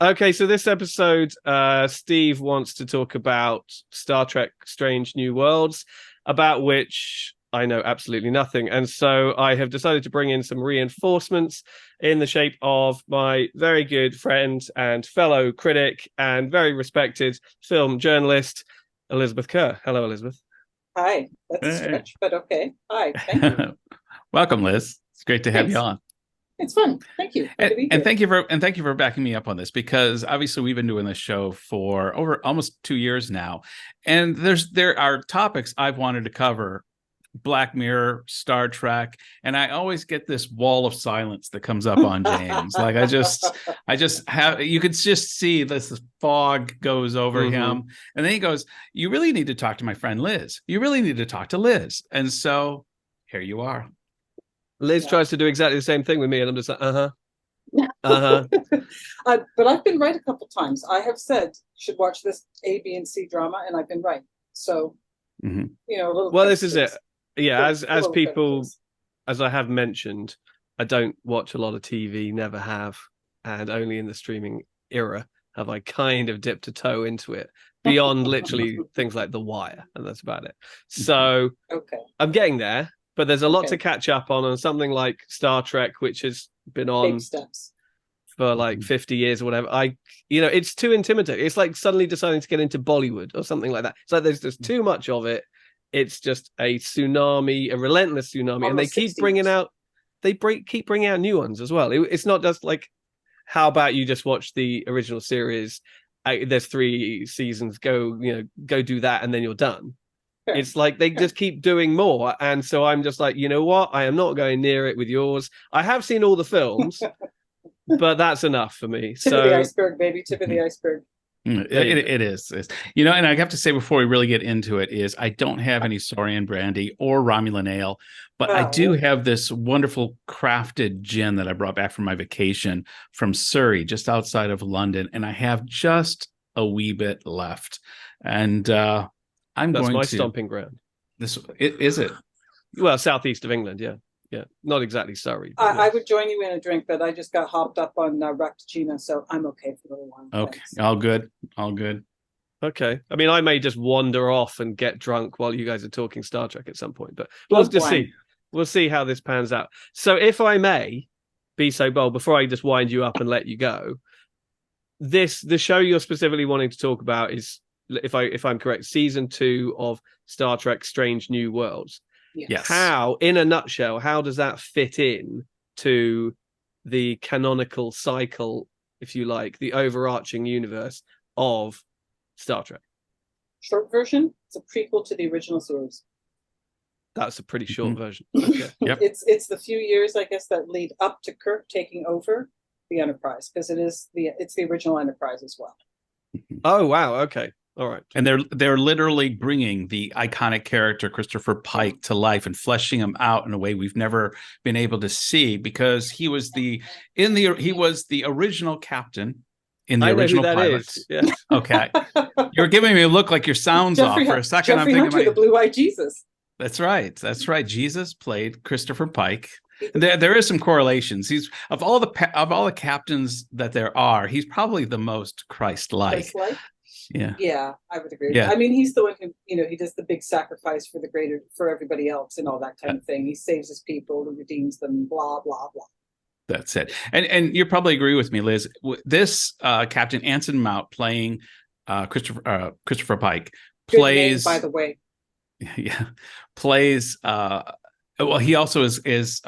Okay, so this episode, Steve wants to talk about Star Trek Strange New Worlds, about which I know absolutely nothing. And so I have decided to bring in some reinforcements in the shape of my very good friend and fellow critic and very respected film journalist, Elizabeth Kerr. Hello, Elizabeth. Hi, that's a Hey. stretch, but okay. Hi, thank you. Welcome, Liz. It's great to have you Thanks. on. It's fun. Thank you. Good And, to be and here. thank you for backing me up on this, because obviously we've been doing this show for over almost 2 years now. And there are topics I've wanted to cover: Black Mirror, Star Trek, and I always get this wall of silence that comes up on James. Like I just have, you could just see this fog goes over Mhm. him. And then he goes, "You really need to talk to my friend Liz. You really need to talk to Liz." And so here you are. Liz Yeah. tries to do exactly the same thing with me, and I'm just like, uh-huh, uh-huh. But I've been right a couple times. I have said you should watch this A, B, and C drama, and I've been right. So, Mhm. a little Well, credit, this is it. please. Yeah, A as little credit, people, please. as I have mentioned, I don't watch a lot of TV, never have, and only in the streaming era have I kind of dipped a toe into it beyond literally things like The Wire, and that's about it. So Okay, I'm getting there, but there's a lot to okay. catch up on something like Star Trek, which has been Baby on steps. for like 50 years or whatever. It's too intimidating. It's like suddenly deciding to get into Bollywood or something like that. It's like there's just too much of it. It's just a tsunami, a relentless tsunami, and they Almost keep 60 bringing years. out, keep bringing out new ones as well. It's not just like, how about you just watch the original series? There's 3 seasons. Go do that, and then you're done. Fair, It's like they fair. just keep doing more, and so I'm just like, you know what? I am not going near it with yours. I have seen all the films, but that's enough for me. Tip of the So iceberg, baby. Tip of the iceberg. It, there you go. it is. And I have to say before we really get into it is I don't have any Saurian brandy or Romulan ale, but I do Oh, have this wonderful crafted gin that I brought back from my vacation from Surrey, just outside of London, and I have just a wee bit left. And I'm That's going my to stomping ground. is it? Well, southeast of England, yeah, yeah, not exactly Surrey, but I yes. would join you in a drink, but I just got hopped up on Raktajina, so I'm okay for a little while. Okay, Thanks. all good, all good. Okay. I mean, I may just wander off and get drunk while you guys are talking Star Trek at some point, but we'll Blood just wine. see. We'll see how this pans out. So, if I may be so bold, before I just wind you up and let you go, the show you're specifically wanting to talk about is, if I'm correct, season 2 of Star Trek Strange New Worlds. Yes. Yes. How, in a nutshell, how does that fit in to the canonical cycle, if you like, the overarching universe of Star Trek? Short version, it's a prequel to the original series. That's a pretty short Mhm. version. Okay. Yep. It's the few years, I guess, that lead up to Kirk taking over the Enterprise, because it's the original Enterprise as well. Oh wow. Okay. All right. And they're literally bringing the iconic character Christopher Pike to life and fleshing him out in a way we've never been able to see, because he was the original captain in the I know who original that pilot. is. Yes. Okay. You're giving me a look like your sound's off. For a second I'm Jeffrey thinking Hunter, the blue-eyed Jesus. that's right. That's right. Jesus played Christopher Pike. And there is some correlations. He's of all the captains that there are, he's probably the most Christ-like. Christ-like. Yeah. Yeah, I would agree with that. Yeah. I mean, he's the one who, he does the big sacrifice for everybody else and all that kind of thing. He saves his people and redeems them, blah, blah, blah. That's it. And you probably agree with me, Liz. This Captain Anson Mount playing Christopher Pike Good name, plays by the way. yeah plays well, he also is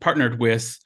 partnered with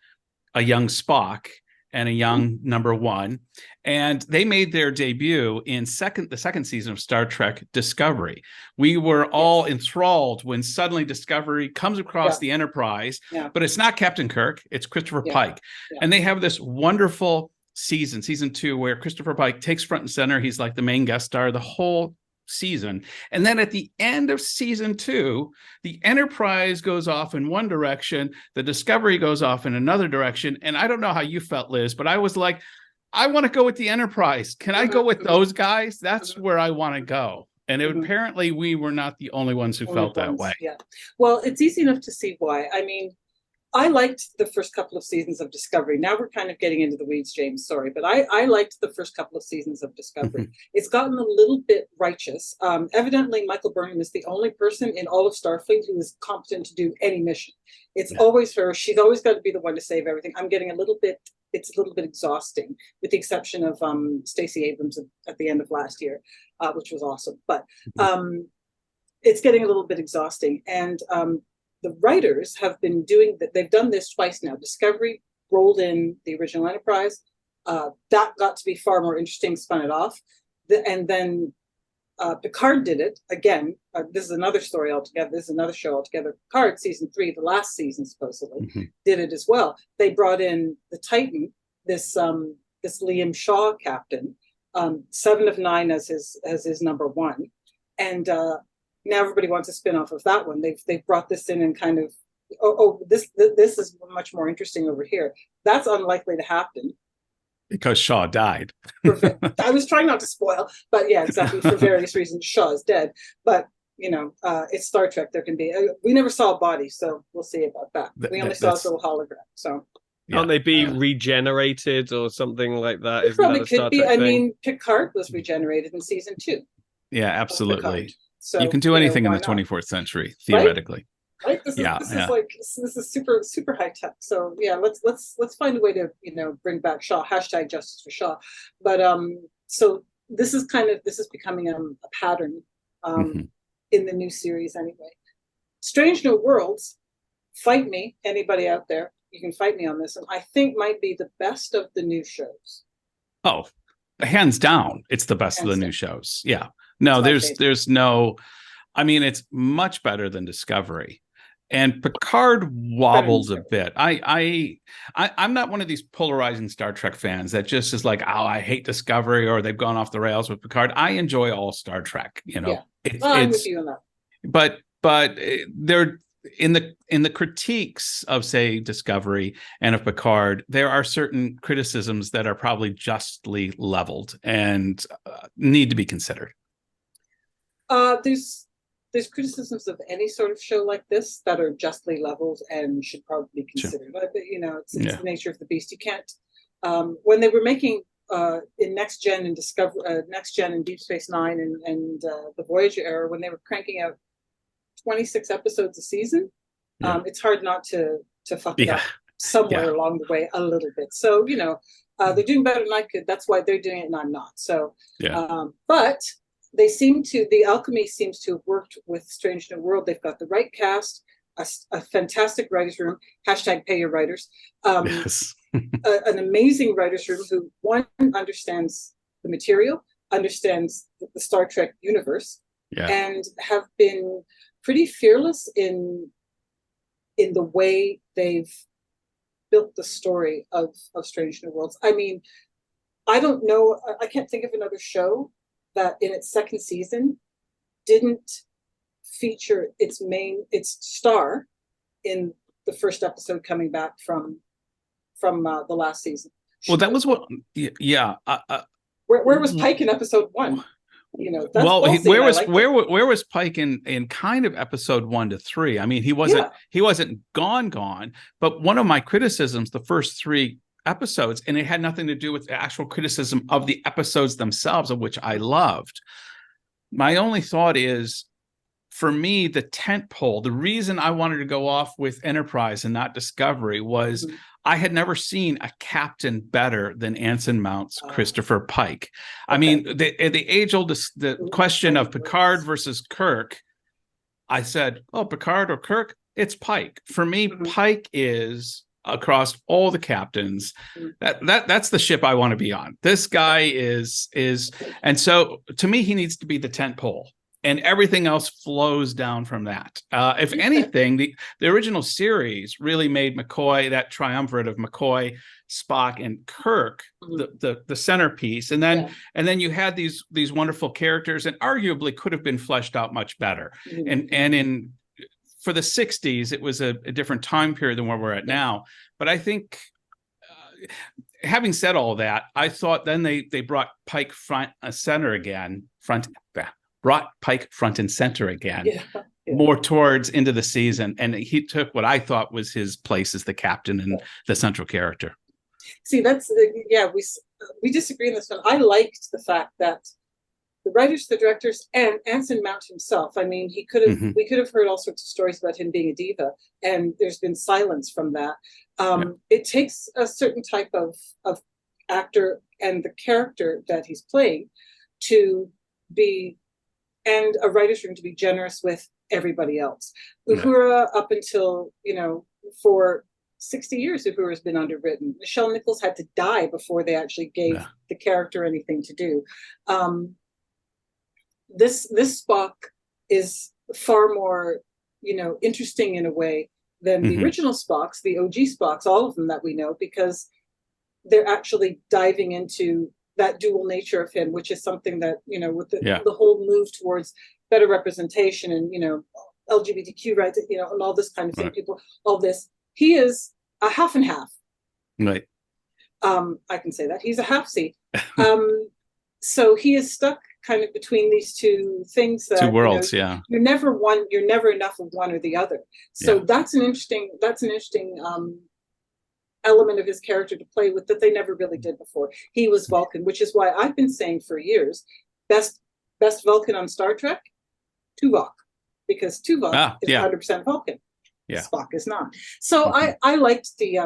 a young Spock and a young number one, and they made their debut in the second season of Star Trek Discovery. We were all enthralled when suddenly Discovery comes across the Enterprise, but it's not Captain Kirk, it's Christopher Pike. And they have this wonderful season 2, where Christopher Pike takes front and center. He's like the main guest star the whole season. And then at the end of season 2, the Enterprise goes off in one direction, the Discovery goes off in another direction. And I don't know how you felt, Liz, but I was like, I want to go with the Enterprise. Can I go with those guys? That's where I want to go. And apparently we were not the only ones who felt that way. Yeah. Well, it's easy enough to see why. I mean, I liked the first couple of seasons of Discovery. Now we're kind of getting into the weeds, James. Sorry, but I liked the first couple of seasons of Discovery. It's gotten a little bit righteous. Evidently, Michael Burnham is the only person in all of Starfleet who is competent to do any mission. It's always her. She's always got to be the one to save everything. I'm getting a little bit. It's a little bit exhausting, with the exception of Stacey Abrams at the end of last year, which was awesome. But it's getting a little bit exhausting, and the writers have been doing that. They've done this twice now. Discovery rolled in the original Enterprise. That got to be far more interesting, spun it off. And then Picard did it again. This is another story altogether. This is another show altogether. Picard, season 3, the last season, supposedly, did it as well. They brought in the Titan, this Liam Shaw captain, 7 of 9 as his number 1. And now everybody wants a spin-off of that one. They've brought this in and kind of, this is much more interesting over here. That's unlikely to happen. Because Shaw died. I was trying not to spoil, but yeah, exactly. For various reasons, Shaw is dead. But, it's Star Trek. There can be, we never saw a body, so we'll see about that. We only saw his little hologram, so. Can't they be regenerated or something like that? It probably could be. I mean, Picard was regenerated in season 2. Yeah, absolutely. So you can do anything in the 24th century, theoretically. Right? This is super high tech. So yeah, let's find a way to bring back Shaw. # Justice for Shaw. But so this is becoming a pattern in the new series anyway. Strange New Worlds, fight me, anybody out there, you can fight me on this, and I think might be the best of the new shows. Oh, hands down, it's the best of the new shows. Yeah. No, there's no, I mean, it's much better than Discovery. And Picard wobbles a bit. I'm not one of these polarizing Star Trek fans that just is like, oh, I hate Discovery or they've gone off the rails with Picard. I enjoy all Star Trek, I'm with you on that. But they're in the critiques of, say, Discovery and of Picard, there are certain criticisms that are probably justly leveled and need to be considered. There's criticisms of any sort of show like this that are justly leveled and should probably be considered. Sure. But it's the nature of the beast. You can't. When they were making in Next Gen and Next Gen and Deep Space Nine and the Voyager era, when they were cranking out 26 episodes a season, it's hard not to fuck it up somewhere along the way a little bit. So they're doing better than I could. That's why they're doing it and I'm not. So but the alchemy seems to have worked with Strange New World. They've got the right cast, a fantastic writers room, # pay your writers, an amazing writers room who, one, understands the material, understands the Star Trek universe, and have been pretty fearless in the way they've built the story of Strange New Worlds. I mean, I don't know, I can't think of another show that in its second season didn't feature its star in the first episode coming back from the last season. Well, that was what, where was Pike in episode 1? Where was Pike in kind of episode 1 to 3? I mean, he wasn't gone, but one of my criticisms the first 3 episodes, and it had nothing to do with the actual criticism of the episodes themselves, of which I loved. My only thought is, for me, the tent pole, the reason I wanted to go off with Enterprise and not Discovery was I had never seen a captain better than Anson Mount's Christopher Pike. I mean, the age-old the question of Picard versus Kirk, I said, oh, Picard or Kirk? It's Pike. For me, Pike is, across all the captains, that's the ship I want to be on. This guy is, and so to me, he needs to be the tent pole, and everything else flows down from that. If anything, the original series really made McCoy, that triumvirate of McCoy, Spock, and Kirk, the centerpiece, and then you had these wonderful characters, and arguably could have been fleshed out much better. And for the 60s, it was a different time period than where we're at now. But I think, having said all that, I thought then they brought Pike brought Pike front and center again, more towards into the season, and he took what I thought was his place as the captain and the central character. See, that's we disagree on this one. I liked the fact that the writers, the directors, and Anson Mount himself. I mean, he could have we could have heard all sorts of stories about him being a diva, and there's been silence from that. It takes a certain type of actor and the character that he's playing to be, and a writer's room to be generous with everybody else. Uhura, up until, for 60 years, Uhura has been underwritten. Michelle Nichols had to die before they actually gave the character anything to do. This Spock is far more, interesting in a way than the original Spocks, the OG Spocks, all of them that we know, because they're actually diving into that dual nature of him, which is something that, with the whole move towards better representation and, LGBTQ rights, and all this kind of thing, all this, he is a half and half. Right. I can say that. He's a half C. So he is stuck kind of between these two things that, two worlds, you're never enough of one or the other. So that's an interesting element of his character to play with that they never really did before. He was Vulcan, which is why I've been saying for years, best Vulcan on Star Trek, Tuvok, because Tuvok is 100% Vulcan. Spock is not. So I liked the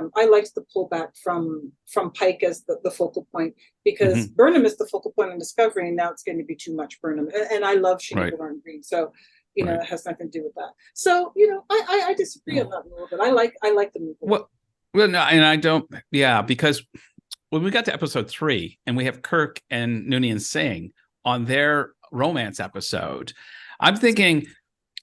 pullback from Pike as the focal point, because Burnham is the focal point on Discovery, and now it's going to be too much Burnham. And I love Sinead Lauren Green, so it has nothing to do with that. So I disagree on that a little bit. I like the movie. Well, no, and I don't. Yeah, because when we got to episode 3, and we have Kirk and Noonien Singh on their romance episode, I'm thinking,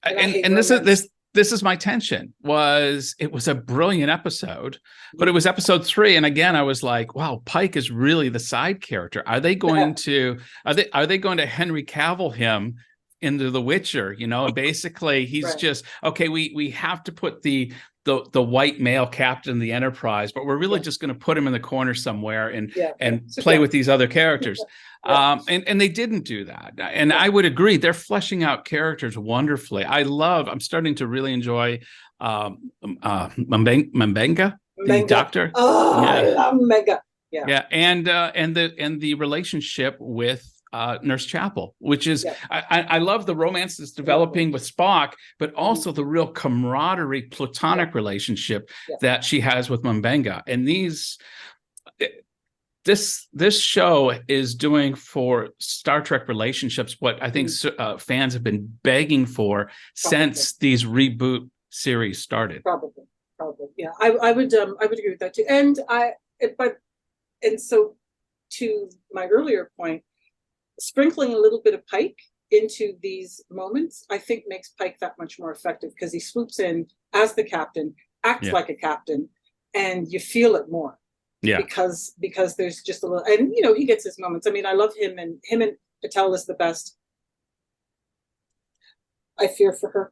and this is my tension. It was a brilliant episode, but it was episode 3, and again I was like, wow, Pike is really the side character. Are they going to going to Henry Cavill him into The Witcher? Basically he's just okay. We have to put the white male captain of the Enterprise, but we're really just going to put him in the corner somewhere and play with these other characters. And they didn't do that. And I would agree, they're fleshing out characters wonderfully. I'm starting to really enjoy Mbenga, the doctor. I love Mbenga. And the relationship with Nurse Chapel, which is I love the romance that's developing with Spock, but also the real camaraderie, platonic relationship that she has with Mbenga. And this show is doing for Star Trek relationships what I think fans have been begging for since these reboot series started. Probably, yeah. I would agree with that too. And so to my earlier point, sprinkling a little bit of Pike into these moments, I think makes Pike that much more effective, because he swoops in as the captain, acts like a captain, and you feel it more. Because there's just a little, and he gets his moments. I mean, I love him and Patel is the best. I fear for her,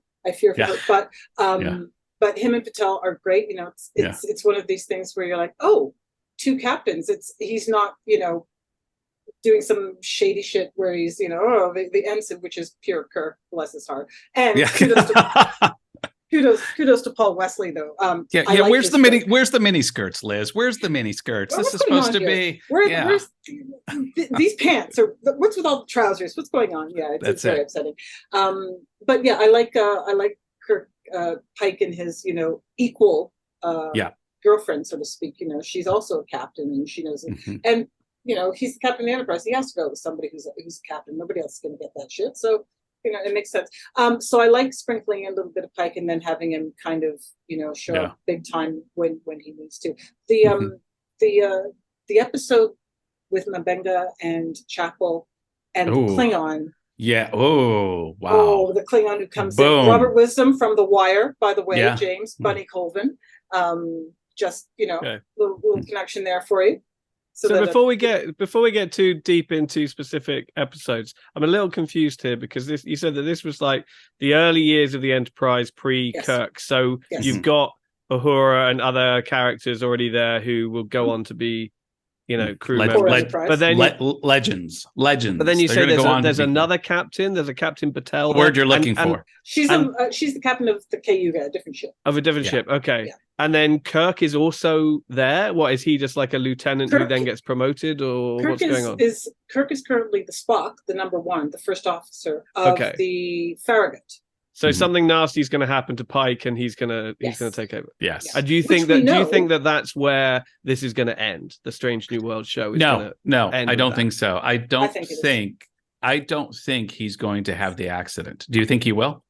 but him and Patel are great. It's one of these things where you're like, oh, two captains. He's not, doing some shady shit where he's, the ensign, which is pure Kirk, bless his heart. And kudos to Paul Wesley, though. Where's the mini skirts, Liz? Where's the mini skirts? This is supposed to be. Where's these pants? Or what's with all the trousers? What's going on? Yeah, it's very upsetting. But yeah, I like Kirk Pike and his equal girlfriend, so to speak. She's also a captain, and she knows it. And he's the captain of the Enterprise. He has to go with somebody who's a captain. Nobody else is going to get that shit. So, it makes sense. So I like sprinkling a little bit of Pike and then having him kind of, show up big time when he needs to. The episode with Mbenga and Chapel and Klingon. Yeah. Oh, wow. Oh, the Klingon who comes in. Robert Wisdom from The Wire, by the way, James, Bunny Colvin. Just, little connection there for you. So before we get too deep into specific episodes, I'm a little confused here, because you said that this was like the early years of the Enterprise pre-Kirk. So you've got Uhura and other characters already there who will go on to be, crew members. But then legends. But then you say there's another captain. There's a Captain Patel. The word you're looking for. She's the captain of the Cayuga, a different ship. Of a different ship. Okay. Yeah. And then Kirk is also there. What is he, just like a lieutenant who then gets promoted, or what's going on? Kirk is currently the Spock, the number one, the first officer of the Farragut. So something nasty is going to happen to Pike, and he's going to take over. Yes. And do you think that that's where this is going to end? The Strange New World show? No, I don't think so. I don't think he's going to have the accident. Do you think he will?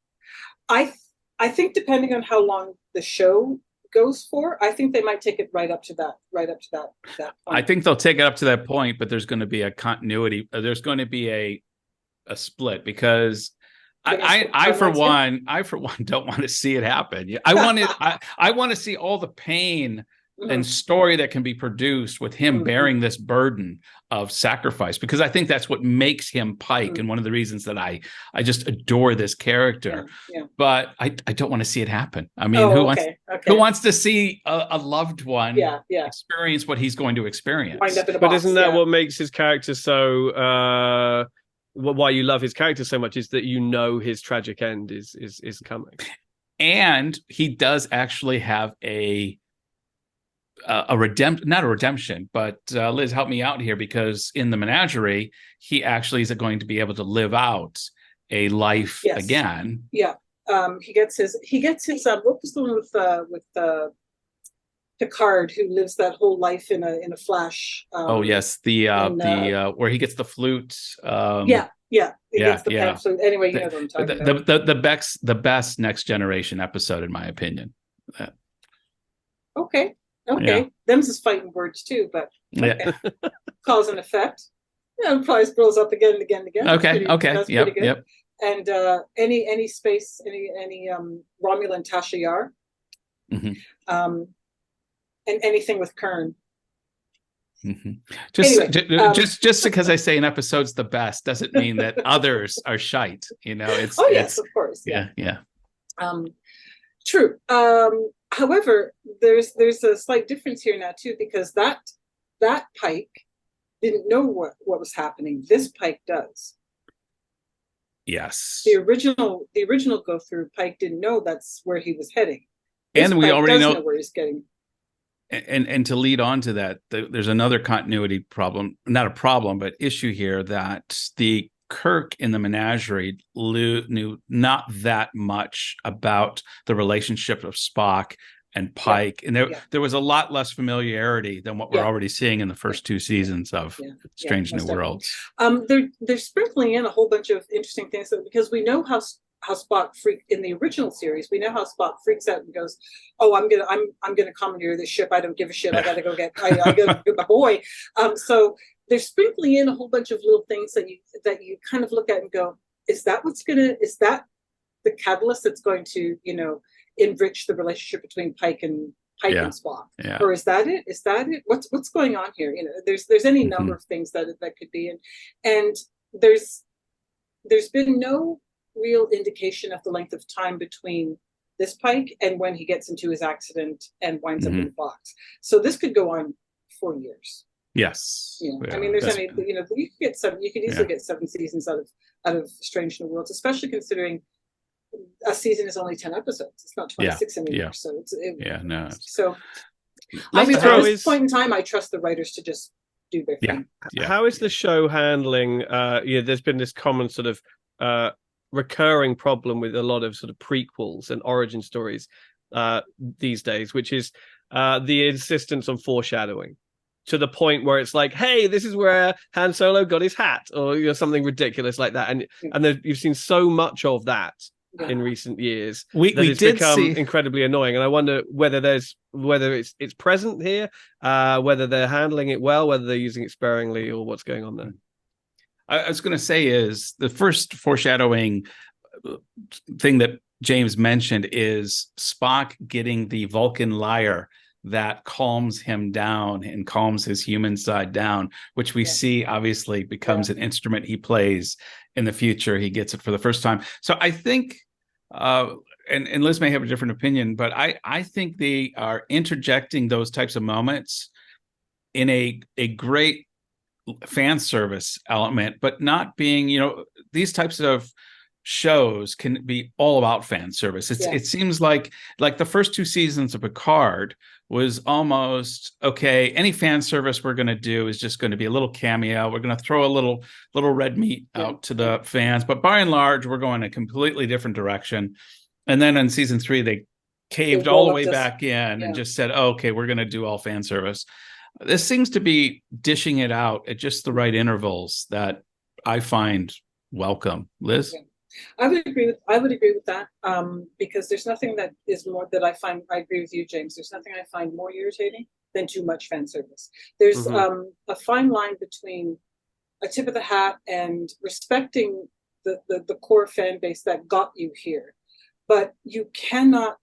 I think depending on how long the show goes for, I think they might take it right up to that point. I think they'll take it up to that point, but there's going to be a continuity. There's going to be a split, because I for one don't want to see it happen. I want to see all the pain and story that can be produced with him bearing this burden of sacrifice, because I think that's what makes him Pike, and one of the reasons that I just adore this character. But I don't want to see it happen. I mean, who wants to see a loved one experience what he's going to experience? But isn't that what makes his character so why you love his character so much, is that his tragic end is coming? And he does actually have not a redemption, but Liz, help me out here, because in the menagerie, he actually is going to be able to live out a life again. Yeah. He gets his what was the one with Picard, who lives that whole life in a flash. Where he gets the flute. He gets the pan flute. Anyway, you know what I'm talking about. The best Next Generation episode, in my opinion. Okay. Them's his fighting words too, but cause and effect. Prize blows up again and again and again. Okay. Yep. And any space, any Romulan Tasha Yar. And anything with Kern. Just because I say an episode's the best doesn't mean that others are shite. Yes, of course. Yeah. True. However, there's a slight difference here now too, because that Pike didn't know what was happening. This Pike does. Yes. The original go through, Pike didn't know that's where he was heading. And we already know where he's getting. And to lead on to that, there's another continuity problem, not a problem, but issue here, that the Kirk in the menagerie knew not that much about the relationship of Spock and Pike. And there was a lot less familiarity than what we're already seeing in the first two seasons of Strange New Worlds. They're sprinkling in a whole bunch of interesting things, because we know how Spock freaked in the original series. We know how Spock freaks out and goes, "Oh, I'm gonna commandeer this ship. I don't give a shit. I gotta go get my boy." So they're sprinkling in a whole bunch of little things that you kind of look at and go, "Is that the catalyst that's going to enrich the relationship between Pike and Spock, or is that it? What's going on here?" There's any number of things that could be, and there's been no real indication of the length of time between this Pike and when he gets into his accident and winds up in the box. So this could go on for years. Yes. I mean, there's you could easily get 7 seasons out of Strange New Worlds, especially considering a season is only 10 episodes. It's not 26 anymore. So So at this point in time, I trust the writers to just do their thing. How is the show handling there's been this common sort of recurring problem with a lot of sort of prequels and origin stories these days, which is the insistence on foreshadowing, to the point where it's like, hey, this is where Han Solo got his hat, or something ridiculous like that, and you've seen so much of that in recent years that it's become incredibly annoying. And I wonder whether it's present here, whether they're handling it well, whether they're using it sparingly, or what's going on there. I was going to say is the first foreshadowing thing that James mentioned is Spock getting the Vulcan lyre that calms him down and calms his human side down, which we see obviously becomes an instrument he plays in the future. He gets it for the first time. So I think, and Liz may have a different opinion, but I think they are interjecting those types of moments in a great fan service element, but not being, these types of shows can be all about fan service. It seems like the first 2 seasons of Picard was almost, okay, any fan service we're going to do is just going to be a little cameo. We're going to throw a little red meat out to the fans, but by and large, we're going a completely different direction. And then in season 3, they caved all the way back in and just said, okay, we're going to do all fan service. This seems to be dishing it out at just the right intervals that I find welcome. Liz? Yeah. I would agree with that, because there's nothing that is more that I find. I agree with you, James. There's nothing I find more irritating than too much fan service. There's a fine line between a tip of the hat and respecting the core fan base that got you here, but you cannot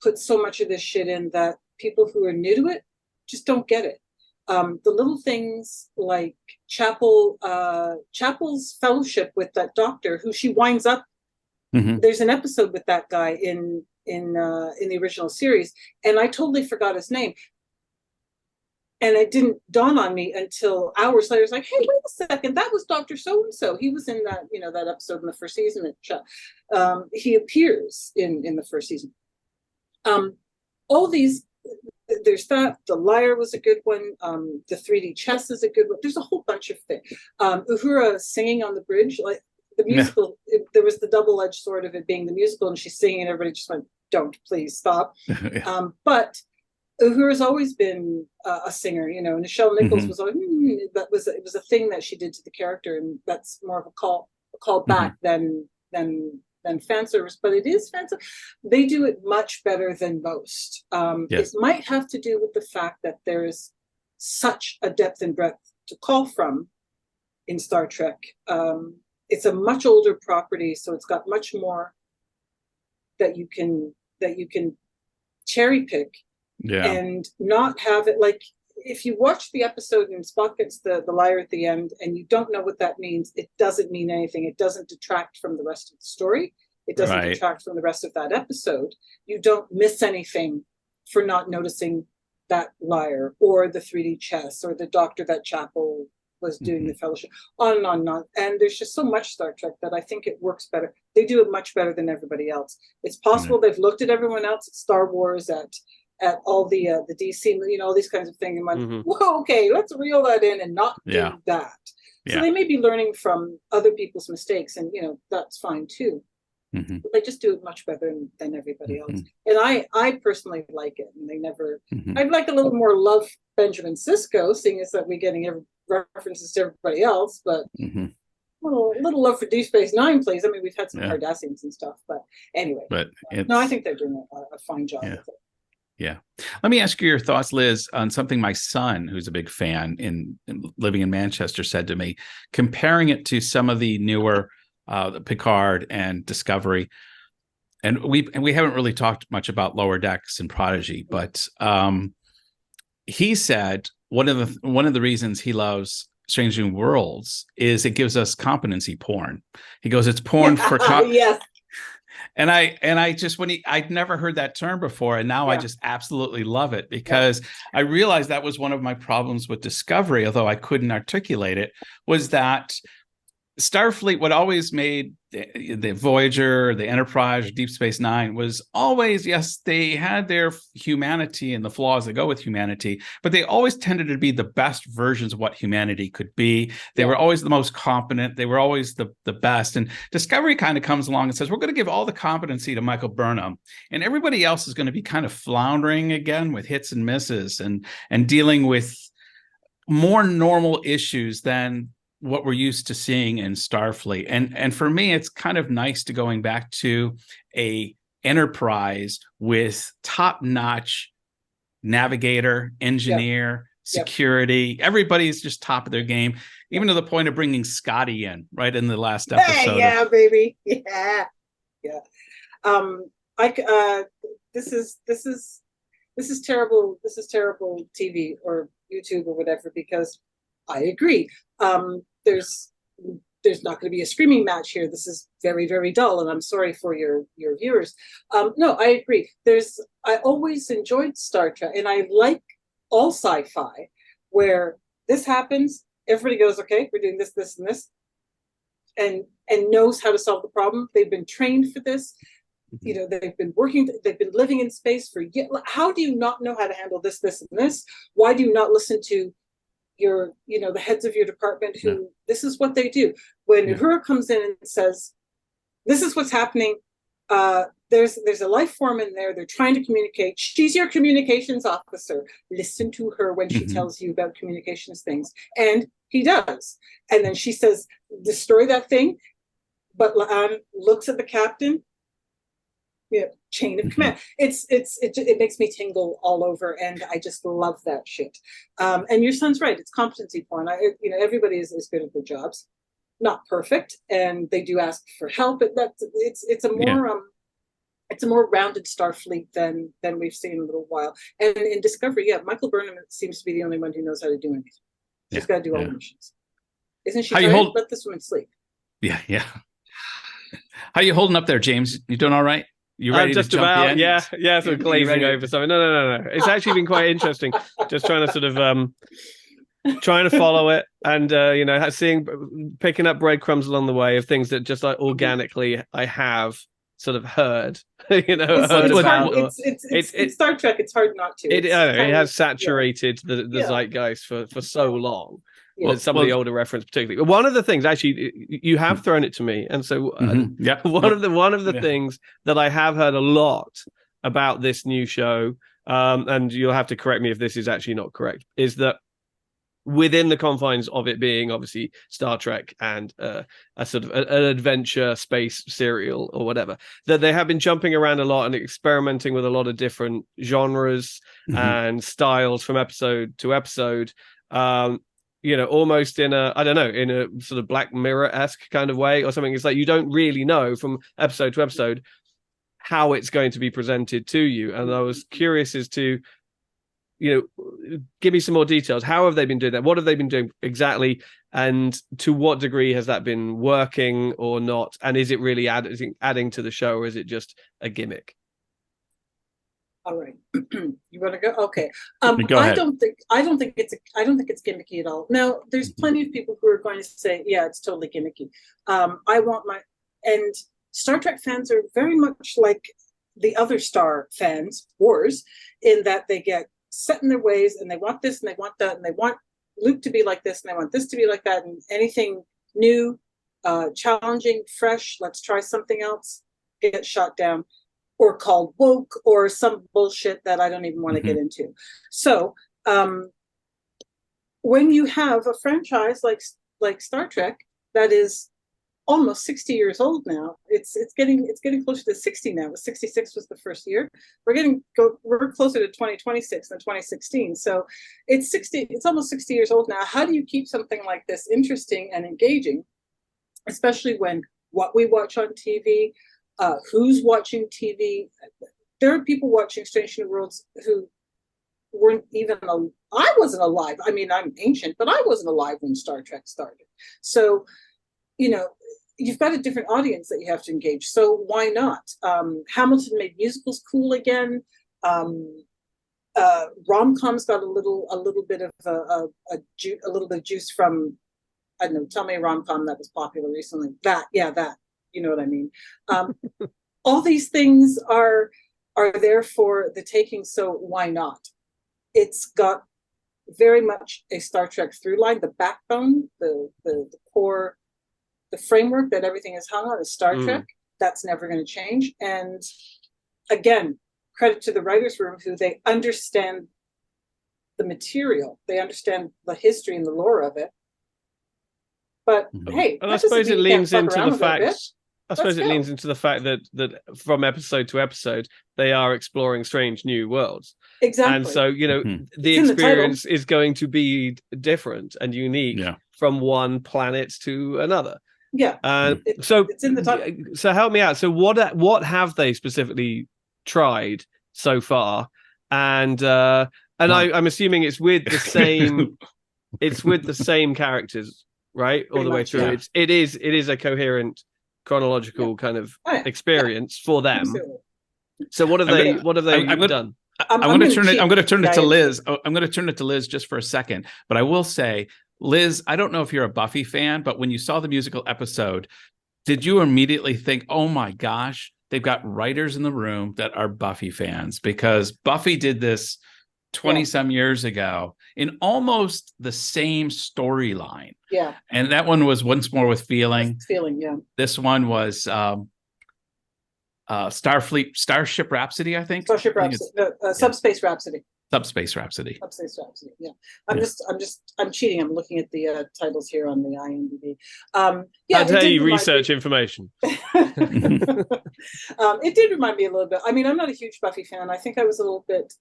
put so much of this shit in that people who are new to it just don't get it. The little things like Chapel's fellowship with that doctor who she winds up. There's an episode with that guy in the original series, and I totally forgot his name. And it didn't dawn on me until hours later. It's like, hey, wait a second, that was Dr. So-and-so. He was in that, that episode in the first season. He appears in the first season. All these. There's that. The Liar was a good one. The 3D Chess is a good one. There's a whole bunch of things. Uhura singing on the bridge, like the musical. There was the double-edged sword of it being the musical, and she's singing, and everybody just went, "Don't, please stop." But Uhura's always been a singer, and Nichelle Nichols was always it was a thing that she did to the character, and that's more of a call back than fan service, but it is fan service. They do it much better than most. It might have to do with the fact that there is such a depth and breadth to call from in Star Trek. It's a much older property, so it's got much more that you can cherry pick and not have it like. If you watch the episode and Spock gets the liar at the end and you don't know what that means, it doesn't mean anything. It doesn't detract from the rest of the story. It doesn't detract from the rest of that episode. You don't miss anything for not noticing that liar or the 3D chess or the doctor that Chapel was doing the fellowship, on and on and on. And there's just so much Star Trek that I think it works better. They do it much better than everybody else. It's possible they've looked at everyone else at Star Wars, at all the DC, all these kinds of things, and went, whoa, okay, let's reel that in and not do that. So they may be learning from other people's mistakes, and that's fine too. But they just do it much better than everybody else. And I personally like it. And they never. I'd like a little more love Benjamin Sisko, seeing as that we're getting references to everybody else, but. Little love for Deep Space Nine, please. I mean, we've had some Cardassians and stuff, but anyway. But no, I think they're doing a fine job with it. Yeah. Let me ask you your thoughts, Liz, on something my son, who's a big fan in living in Manchester, said to me, comparing it to some of the newer Picard and Discovery. And we haven't really talked much about Lower Decks and Prodigy, but he said one of the reasons he loves Strange New Worlds is it gives us competency porn. He goes, it's porn for yes. And I just I'd never heard that term before, and now I just absolutely love it, because I realized that was one of my problems with Discovery, although I couldn't articulate it, was that Starfleet, what always made the Voyager, the Enterprise, Deep Space Nine was always, yes, they had their humanity and the flaws that go with humanity, but they always tended to be the best versions of what humanity could be. They were always the most competent. They were always the best. And Discovery kind of comes along and says, we're going to give all the competency to Michael Burnham, and everybody else is going to be kind of floundering again with hits and misses and dealing with more normal issues than what we're used to seeing in Starfleet. And for me, it's kind of nice to going back to a Enterprise with top-notch navigator, engineer, security. Everybody's just top of their game, even to the point of bringing Scotty in right in the last episode. Yeah, baby. Yeah. This is terrible. This is terrible TV or YouTube or whatever, because I agree. There's not going to be a screaming match here. This is very, very dull, and I'm sorry for your viewers. No, I agree. I always enjoyed Star Trek, and I like all sci-fi, where this happens, everybody goes, okay, we're doing this, this, and this, and knows how to solve the problem. They've been trained for this. You know, they've been living in space for years. How do you not know how to handle this, this, and this? Why do you not listen to your, the heads of your department who this is what they do? When Uhura comes in and says, this is what's happening. There's a life form in there. They're trying to communicate. She's your communications officer. Listen to her when she tells you about communications things. And he does. And then she says, destroy that thing. But La'an looks at the captain. Chain of command. It makes me tingle all over, and I just love that shit. And your son's right. It's competency porn. Everybody is good at their jobs. Not perfect, and they do ask for help. But it's a more rounded Starfleet than we've seen in a little while. And in Discovery, Michael Burnham seems to be the only one who knows how to do anything. She's got to do all the missions. Isn't she? Let this woman sleep. Yeah. How you holding up there, James? You doing all right? You ready just to jump about, in? Yeah, sort of glazing over something. No. It's actually been quite interesting. Just trying to sort of trying to follow it, and picking up breadcrumbs along the way of things that just like organically I have sort of heard. It's Star Trek. It's hard not to. It has saturated the zeitgeist for so long. Some of the older reference, particularly. One of the things, actually, you have thrown it to me, and so one of the things that I have heard a lot about this new show, and you'll have to correct me if this is actually not correct, is that within the confines of it being obviously Star Trek and a sort of an adventure space serial or whatever, that they have been jumping around a lot and experimenting with a lot of different genres and styles from episode to episode. Almost in a sort of Black Mirror-esque kind of way or something. It's like you don't really know from episode to episode how it's going to be presented to you. And I was curious as to, give me some more details. How have they been doing that? What have they been doing exactly? And to what degree has that been working or not? And is it really adding to the show, or is it just a gimmick? All right, you want to go? Okay. Go ahead. I don't think it's gimmicky at all. Now, there's plenty of people who are going to say, yeah, it's totally gimmicky. And Star Trek fans are very much like the other Star fans, Wars, in that they get set in their ways and they want this and they want that and they want Luke to be like this and they want this to be like that, and anything new, challenging, fresh, let's try something else, get shot down or called woke or some bullshit that I don't even want to get into. So when you have a franchise like Star Trek that is almost 60 years old now, it's getting closer to 60 now. 66 was the first year. We're closer to 2026 than 2016. So it's almost 60 years old now. How do you keep something like this interesting and engaging, especially when what we watch on TV, who's watching TV? There are people watching Strange New Worlds who weren't even I wasn't alive. I mean, I'm ancient, but I wasn't alive when Star Trek started. So, you've got a different audience that you have to engage. So why not? Hamilton made musicals cool again. Rom-coms got a little bit of a little bit of juice from, I don't know, tell me a rom-com that was popular recently. That. You know what I mean? All these things are there for the taking, so why not? It's got very much a Star Trek through line. The backbone, the core, the framework that everything is hung on is Star Trek. That's never going to change. And again, credit to the writers' room, who they understand the material. They understand the history and the lore of it. But hey, and I suppose it leans into the fact. I suppose it leans into the fact that from episode to episode, they are exploring strange new worlds. Exactly. And so, the experience is going to be different and unique from one planet to another. Yeah. So it's in the title. So help me out. So what have they specifically tried so far? And I'm assuming it's with the same characters, right? All the way through. Yeah. It is a coherent chronological kind of experience for them. Absolutely. So what have they done? I'm going to turn it. I'm going to turn it to Liz. I'm going to turn it to Liz just for a second. But I will say, Liz, I don't know if you're a Buffy fan, but when you saw the musical episode, did you immediately think, "Oh my gosh, they've got writers in the room that are Buffy fans"? Because Buffy did this 20 some years ago in almost the same storyline. Yeah. And that one was Once More with Feeling. Yeah. This one was Starship Rhapsody, I think. Starship Rhapsody. Subspace Rhapsody. Subspace Rhapsody. Subspace Rhapsody. Yeah. I'm cheating. I'm looking at the titles here on the IMDb. How dare you research information? It did remind me a little bit. I mean, I'm not a huge Buffy fan. I think I was a little bit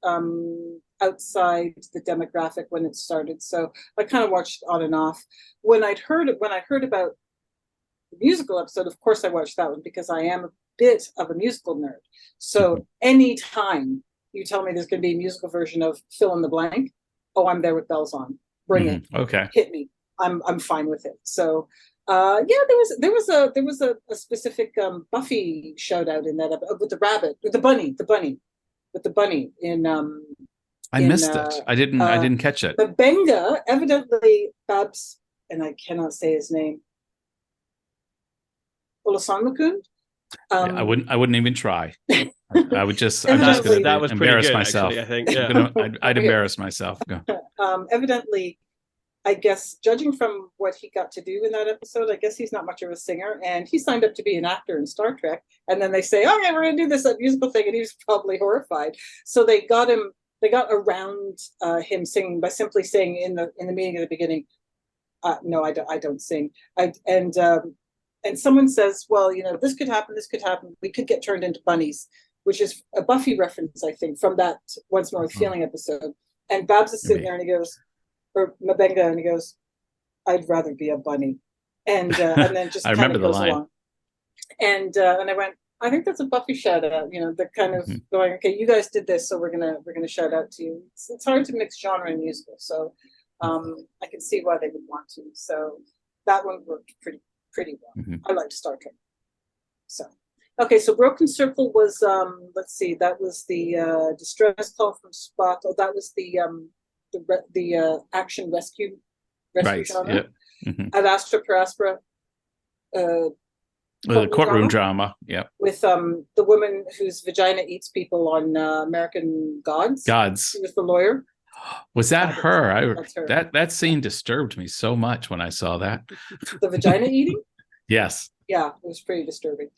outside the demographic when it started, so I kind of watched on and off. When I heard about the musical episode, of course I watched that one because I am a bit of a musical nerd. So anytime you tell me there's going to be a musical version of fill in the blank, oh, I'm there with bells on. Bring it. Okay. Hit me. I'm fine with it. So there was a specific Buffy shout out in that with the rabbit, with the bunny in I missed it. I didn't catch it. Mabenga, evidently Babs, and I cannot say his name. Olasanmakun. I wouldn't even try. I would just. I'm just going to embarrass myself. Actually, I think. Yeah. I'd embarrass myself. Go. Evidently, I guess, judging from what he got to do in that episode, I guess he's not much of a singer, and he signed up to be an actor in Star Trek. And then they say, "Okay, we're going to do this musical thing," and he was probably horrified. So they got him. They got around him singing by simply saying in the meeting at the beginning, "No, I don't sing." And someone says, "Well, this could happen. This could happen. We could get turned into bunnies," which is a Buffy reference, I think, from that Once More with Feeling episode. And Babs is sitting there, and he goes, or Mabenga, and he goes, "I'd rather be a bunny," and then just kind of goes along. And I went, I think that's a Buffy shout out. They're kind of going, "Okay, you guys did this, so we're gonna shout out to you." It's hard to mix genre and musical, so I can see why they would want to. So that one worked pretty well. I liked Star Trek. So okay, so Broken Circle was let's see, that was the distress call from Spock. Oh, that was the action rescue genre. Yeah. Ad Astra per Aspera. The courtroom drama. Yeah. With the woman whose vagina eats people on American Gods. She was the lawyer. Was that her? That's her. That scene disturbed me so much when I saw that. The vagina eating? Yes. Yeah, it was pretty disturbing.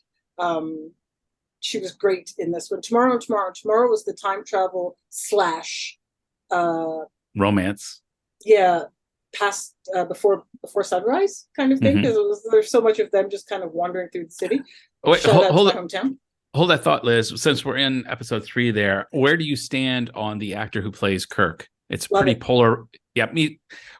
She was great in this one. Tomorrow was the time travel / romance. Yeah, past before sunrise kind of thing, because there's so much of them just kind of wandering through the city. Wait, hold hometown. Hold that thought, Liz. Since we're in episode 3 there, where do you stand on the actor who plays Kirk? It's pretty polar. Yeah,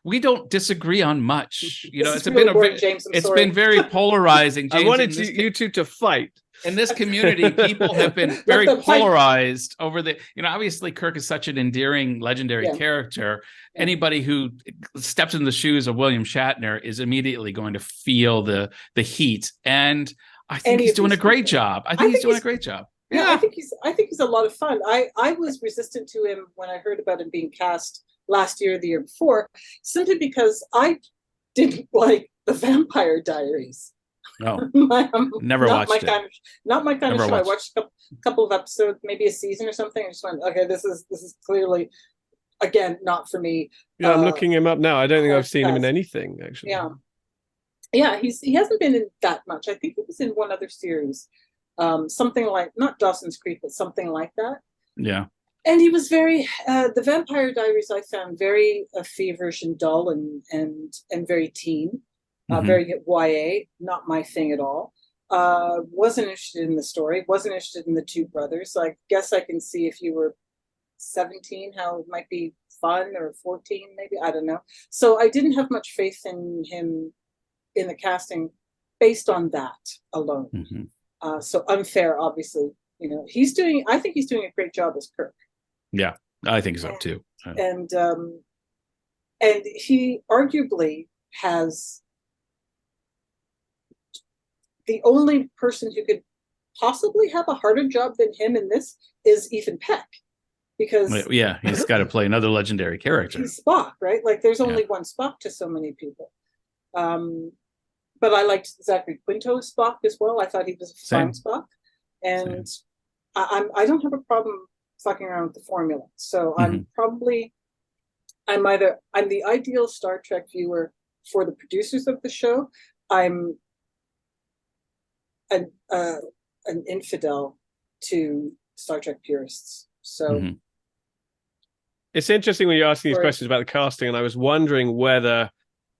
we don't disagree on much. It's been very polarizing. James, I wanted you two to fight. In this community, people have been very polarized over the. Obviously, Kirk is such an endearing, legendary character. Yeah. Anybody who steps in the shoes of William Shatner is immediately going to feel the heat. And I think he's doing a great job. I think he's doing a great job. Yeah, I think he's a lot of fun. I was resistant to him when I heard about him being cast last year, the year before, simply because I didn't like the Vampire Diaries. No, never watched it. Not my kind of show. I watched a couple of episodes, maybe a season or something. I just went, okay, this is clearly, again, not for me. Yeah, I'm looking him up now. I don't think I've seen him in anything, actually. Yeah, he hasn't been in that much. I think he was in one other series. Something like, not Dawson's Creek, but something like that. Yeah. And he was very, the Vampire Diaries I found very feverish and dull and very teen, very YA, not my thing at all. Wasn't interested in the story, wasn't interested in the two brothers. So I guess I can see if you were 17, how it might be fun, or 14, maybe, I don't know. So I didn't have much faith in him in the casting based on that alone. So unfair, obviously. I think he's doing a great job as Kirk. Yeah, I think so too. And he arguably has the only person who could possibly have a harder job than him in this is Ethan Peck. because yeah, he's got to play another legendary character. He's Spock, right? Like there's only one Spock to so many people. But I liked Zachary Quinto's Spock as well. I thought he was a fine Spock, and I don't have a problem fucking around with the formula. So I'm the ideal Star Trek viewer for the producers of the show. I'm an infidel to Star Trek purists. So it's interesting when you're asking these questions about the casting, and I was wondering whether,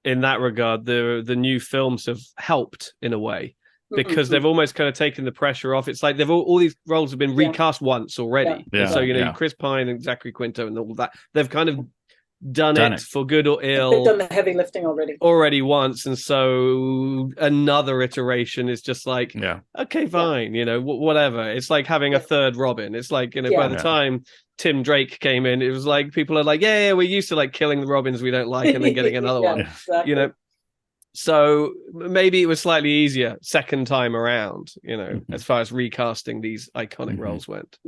in that regard, the new films have helped in a way, because they've almost kind of taken the pressure off. It's like all these roles have been recast once already. Yeah. So Chris Pine and Zachary Quinto and all that, they've kind of done it for good or ill. They've done the heavy lifting already once, and so another iteration is just like, okay, fine, whatever. It's like having a third Robin. It's like, by the time Tim Drake came in, it was like people are like, yeah, we're used to like killing the Robins we don't like and then getting another one. Exactly. So maybe it was slightly easier second time around, as far as recasting these iconic roles went.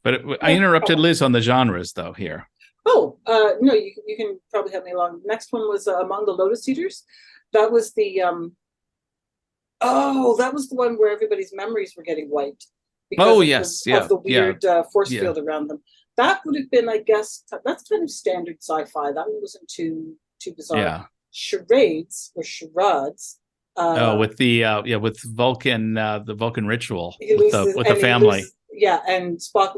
But I interrupted Liz on the genres though here. Oh, no, you can probably help me along. The next one was Among the Lotus Eaters. That was the that was the one where everybody's memories were getting wiped. Because of the weird force field around them. That would have been, I guess, that's kind of standard sci-fi. That one wasn't too bizarre. Charades or charades. With Vulcan, the Vulcan ritual with the family. And Spock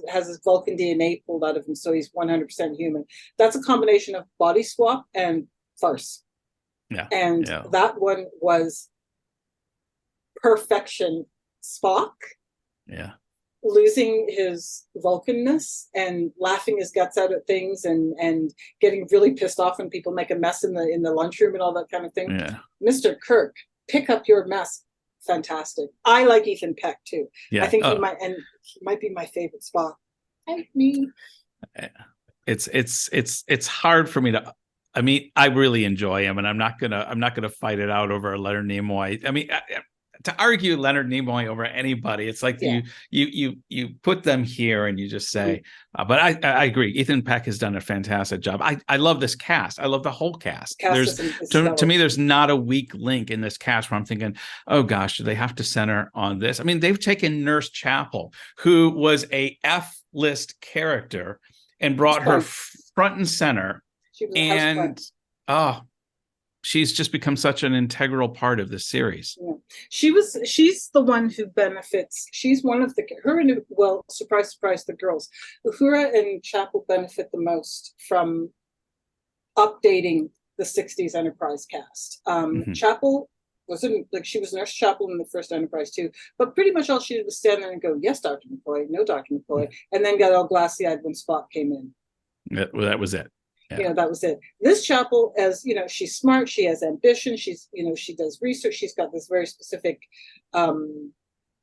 has his Vulcan DNA pulled out of him, so he's 100% human. That's a combination of body swap and farce. That one was perfection. Spock losing his Vulcanness and laughing his guts out at things and getting really pissed off when people make a mess in the lunchroom and all that kind of thing. Mr. Kirk, pick up your mess. Fantastic. I like Ethan Peck too. I think he might be my favorite Spock. Like me. It's hard for me to. I mean, I really enjoy him, and I'm not gonna fight it out over Leonard Nimoy. I mean, to argue Leonard Nimoy over anybody, it's like you put them here and you just say. But I agree. Ethan Peck has done a fantastic job. I love this cast. I love the whole cast. To me, there's not a weak link in this cast where I'm thinking, oh gosh, do they have to center on this? I mean, they've taken Nurse Chapel, who was a F-list character, and brought her front and center. And she's just become such an integral part of this series. She's the one who benefits. She's one of surprise, surprise, the girls. Uhura and Chapel benefit the most from updating the 60s Enterprise cast. Chapel she was Nurse Chapel in the first Enterprise too, but pretty much all she did was stand there and go, yes, Dr. McCoy, no, Dr. McCoy, and then got all glassy-eyed when Spock came in. That was it. That was it. This Chapel, as she's smart, she has ambition, she's she does research, she's got this very specific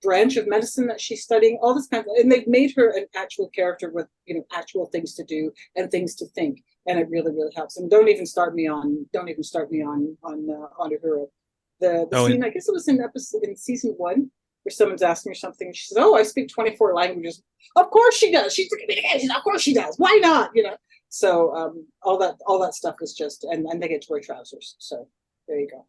branch of medicine that she's studying, all this kind of, and they've made her an actual character with actual things to do and things to think, and it really, really helps. And don't even start me on Uhura. The scene, I guess it was in season 1, where someone's asking her something, she says, "Oh, I speak 24 languages." Of course she does. She's of course she does. Why not? So all that stuff is just, and they get to wear trousers. So there you go.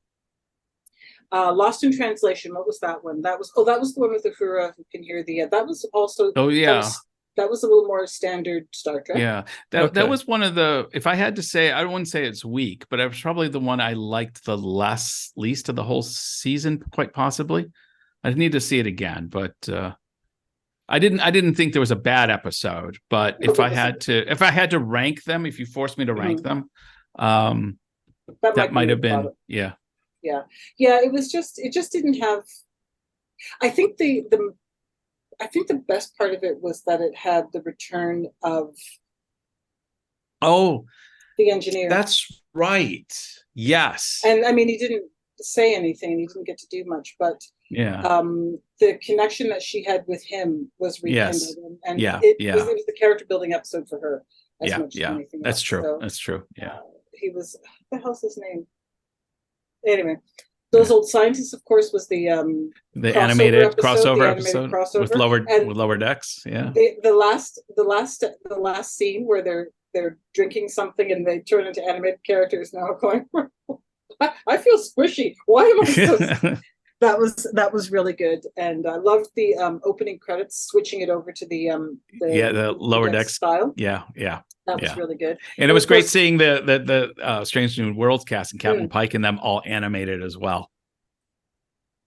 Lost in Translation. What was that one? That was the one with Uhura who can hear the. That was also. Oh yeah. That was a little more standard Star Trek. Yeah, that was one of the. If I had to say, I wouldn't say it's weak, but it was probably the one I liked the least of the whole season, quite possibly. I need to see it again, but I didn't think there was a bad episode. But if I had to rank them, if you forced me to rank them, that might have been yeah. It just didn't have. I think the best part of it was that it had the return of the engineer. That's right. Yes. And I mean, he didn't say anything. He didn't get to do much, but the connection that she had with him was rekindled, and it was the character building episode for her as much as anything else. True. So, that's true. he was, what the hell's his name? Anyway, Those Old Scientists, of course, was the animated crossover episode with lower decks. Yeah. The last scene where they're drinking something and they turn into animated characters now going, I feel squishy. Why am I so that was really good. And I loved the opening credits, switching it over to the lower decks style. Yeah. That was really good. And it was great seeing the Strange New Worlds cast and Captain Pike and them all animated as well.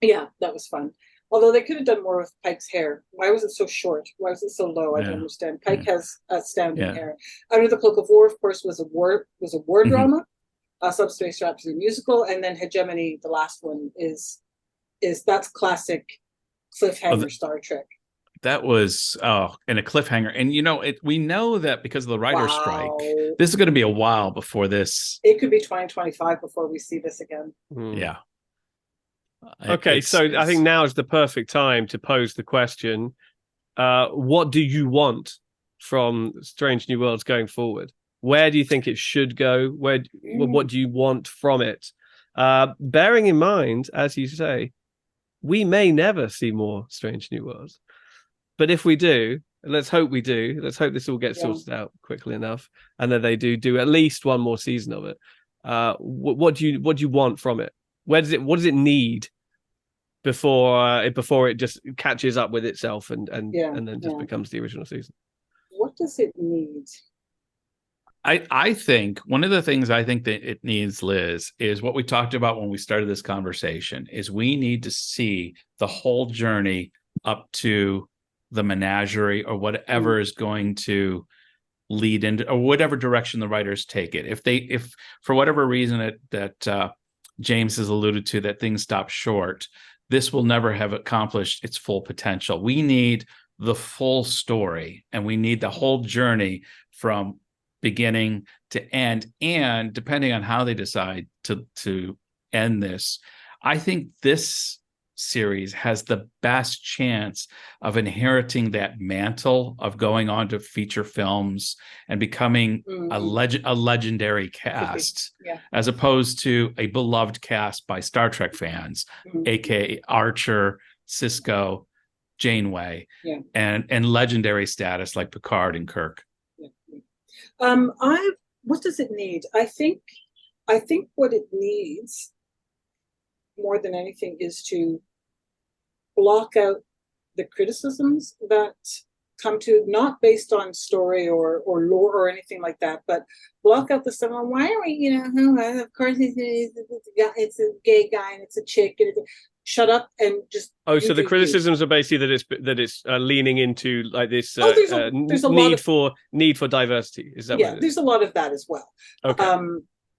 Yeah, that was fun. Although they could have done more with Pike's hair. Why was it so short? Why was it so low? I don't understand. Pike has astounding hair. Under the Cloak of War, of course, was a war drama. Subspace Rhapsody musical, and then Hegemony, the last one, that's classic cliffhanger Star Trek. That was and a cliffhanger. And we know that because of the writer's strike, this is going to be a while before this. It could be 2025 before we see this again. Yeah. Okay, so I think now is the perfect time to pose the question: what do you want from Strange New Worlds going forward? Where do you think it should go? What do you want from it? Bearing in mind, as you say, we may never see more Strange New Worlds. But if we do, let's hope we do. Let's hope this all gets sorted out quickly enough, and that they do at least one more season of it. What do you want from it? What does it need before it just catches up with itself and then just becomes the original season? What does it need? I think one of the things I think that it needs, Liz, is what we talked about when we started this conversation, is we need to see the whole journey up to the menagerie or whatever is going to lead into, or whatever direction the writers take it. If for whatever reason that James has alluded to, that things stop short, this will never have accomplished its full potential. We need the full story, and we need the whole journey from beginning to end. And depending on how they decide to end this, I think this series has the best chance of inheriting that mantle of going on to feature films and becoming a legendary cast, as opposed to a beloved cast by Star Trek fans, aka Archer, Sisko, Janeway, and legendary status like Picard and Kirk. What does it need? I think what it needs more than anything is to block out the criticisms that come to, not based on story or lore or anything like that, but block out the stuff on why are we, of course it's a gay guy and it's a chick. Shut up and just. Oh, so the criticisms are basically that it's leaning into like this there's a need for diversity. Is that? Yeah, there's a lot of that as well. Okay.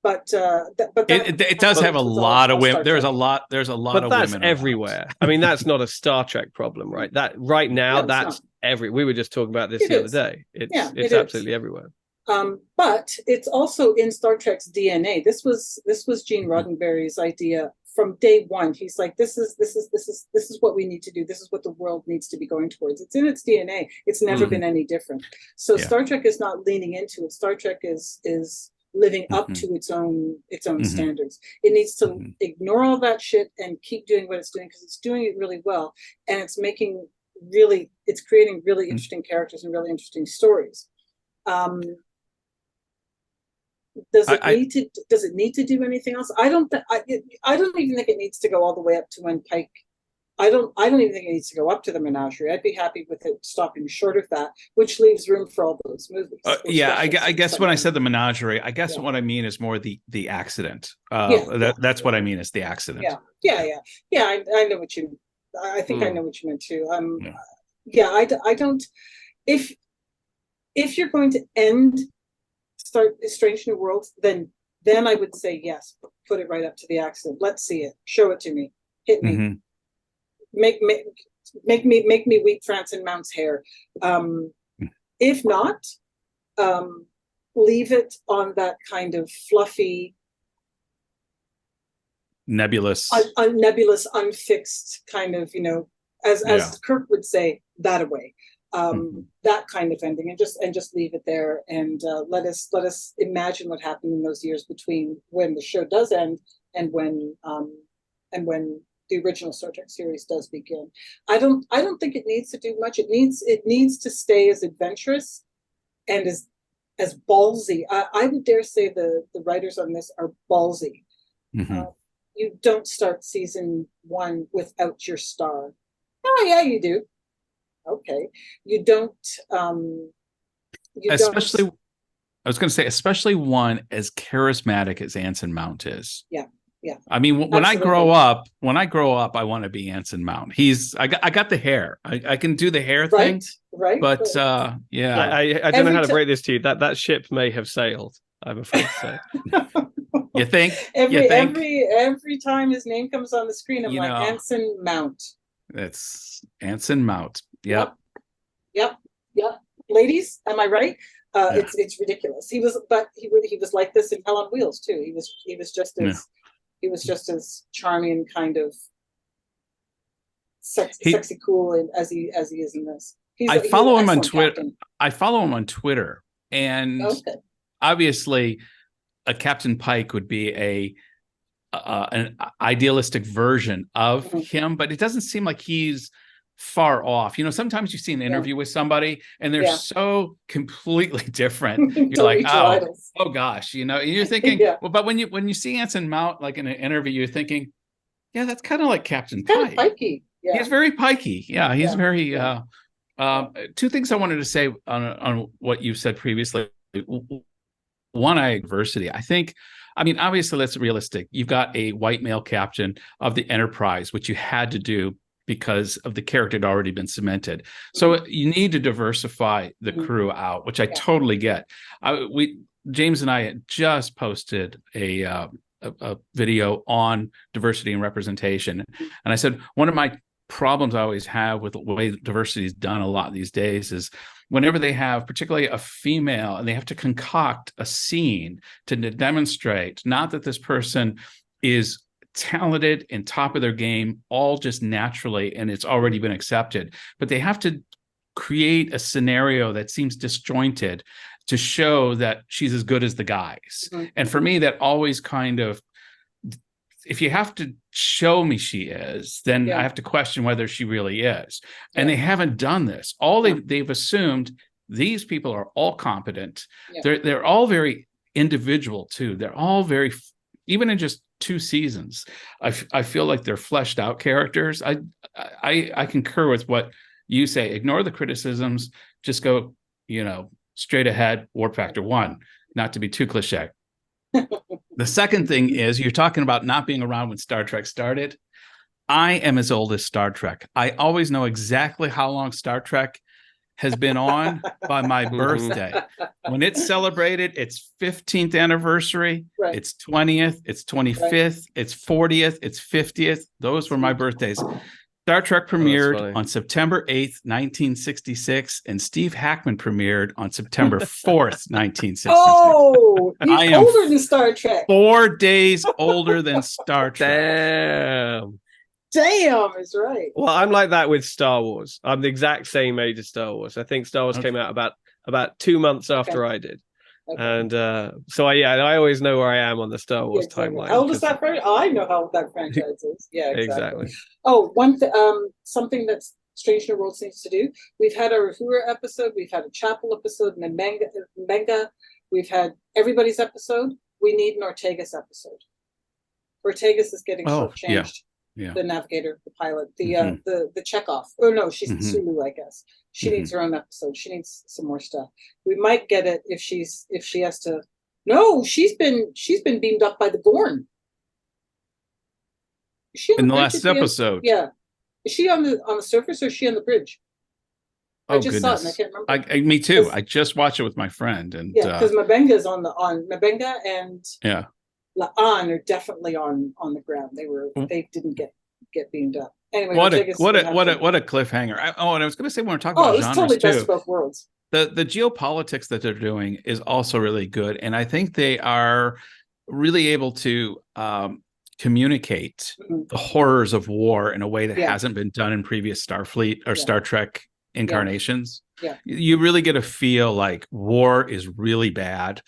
But it does have a lot of women. There's a lot of women. But that's everywhere. I mean, that's not a Star Trek problem, right? That right now, that's we were just talking about this the other day. It's absolutely everywhere. But it's also in Star Trek's DNA. This was Gene Roddenberry's idea from day one. He's like, this is what we need to do. This is what the world needs to be going towards. It's in its DNA. It's never been any different. So Star Trek is not leaning into it. Star Trek is living up to its own standards. It needs to ignore all that shit and keep doing what it's doing, because it's doing it really well, and it's creating really interesting characters and really interesting stories. Does it need to do anything else? I don't even think it needs to go all the way up to when Pike. I don't even think it needs to go up to the menagerie. I'd be happy with it stopping short of that, which leaves room for all those movies. I guess when I said the menagerie, I guess what I mean is more the accident. That's what I mean is the accident. I know what you. I think I know what you meant too. I don't. If you're going to start Strange New Worlds, then I would say yes. Put it right up to the accident. Let's see it. Show it to me. Hit me. Make me weep Francis Mount's hair. If not, leave it on that kind of fluffy, nebulous, unfixed kind of, as Kirk would say, that away. That kind of ending, and just leave it there, and let us imagine what happened in those years between when the show does end and when and when the original Star Trek series does begin. I don't think it needs to do much. It needs to stay as adventurous and as ballsy. I would dare say the writers on this are ballsy. You don't start season 1 without your star. Oh yeah, you do. Okay, you don't. Especially, I was going to say, especially one as charismatic as Anson Mount is. Yeah. Yeah. I mean, when I grow up, I want to be Anson Mount. I got the hair. I can do the hair thing. Right. But yeah. I don't know how to break this to you. That ship may have sailed, I'm afraid to say. You think? Every time his name comes on the screen, I'm like, Anson Mount. It's Anson Mount. Yep. Ladies, am I right? It's ridiculous. He was like this in Hell on Wheels too. He was just as charming and kind of sexy, cool, and as he is in this. I follow him on Twitter. I follow him on Twitter, and obviously, a Captain Pike would be an idealistic version of him, but it doesn't seem like he's far off. Sometimes you see an interview with somebody and they're so completely different. You're like, oh gosh, you're thinking, well, but when you see Anson Mount like in an interview, you're thinking, yeah, that's kind of like Captain Pike. Pikey. Yeah. He's very pikey. Yeah, he's very. Two things I wanted to say on what you said previously. One, diversity. Obviously, that's realistic. You've got a white male captain of the Enterprise, which you had to do because of the character had already been cemented. So you need to diversify the crew out, which I totally get. James and I had just posted a video on diversity and representation. And I said, one of my problems I always have with the way diversity is done a lot these days is whenever they have particularly a female and they have to concoct a scene to demonstrate, not that this person is talented and top of their game all just naturally and it's already been accepted, but they have to create a scenario that seems disjointed to show that she's as good as the guys. And for me, that always kind of, if you have to show me she is, then I have to question whether she really is. And they haven't done this. They've assumed these people are all competent. They're all very individual too. They're all very, even in just 2 seasons, I feel like they're fleshed out characters. I concur with what you say. Ignore the criticisms. Just go, straight ahead. Warp Factor 1. Not to be too cliche. The second thing is you're talking about not being around when Star Trek started. I am as old as Star Trek. I always know exactly how long Star Trek has been on by my birthday. When it's celebrated, its 15th anniversary, its 20th, its 25th, its 40th, its 50th. Those were my birthdays. Star Trek premiered on September 8th, 1966, and Steve Hackman premiered on September 4th, 1966. Oh, he's older than Star Trek. 4 days older than Star Trek. Damn, is right. Well, I'm like that with Star Wars. I'm the exact same age as Star Wars. I think Star Wars came out about 2 months after I did. And so I always know where I am on the Star Wars timeline. How old is that franchise? I know how old that franchise is. Yeah, exactly. Oh, something that Strange New Worlds needs to do. We've had a Uhura episode, we've had a Chapel episode, and a Manga. We've had everybody's episode. We need an Ortegas episode. Ortegas is getting shortchanged. Yeah. The navigator, the pilot, the Chekhov. Oh no, she's the Sulu, I guess. She needs her own episode. She needs some more stuff. We might get it if she has to. No, she's been beamed up by the Gorn. Is she in the last episode? Yeah. Is she on the surface or is she on the bridge? I just saw it and I can't remember. Me too. I just watched it with my friend, and because Mabenga's on Mabenga and La'an are definitely on the ground. They didn't get beamed up. Anyway, what a cliffhanger. And I was going to say when we're talking about genres totally too, best of both worlds. The geopolitics that they're doing is also really good, and I think they are really able to communicate the horrors of war in a way that hasn't been done in previous Starfleet or Star Trek incarnations. You really get a feel like war is really bad.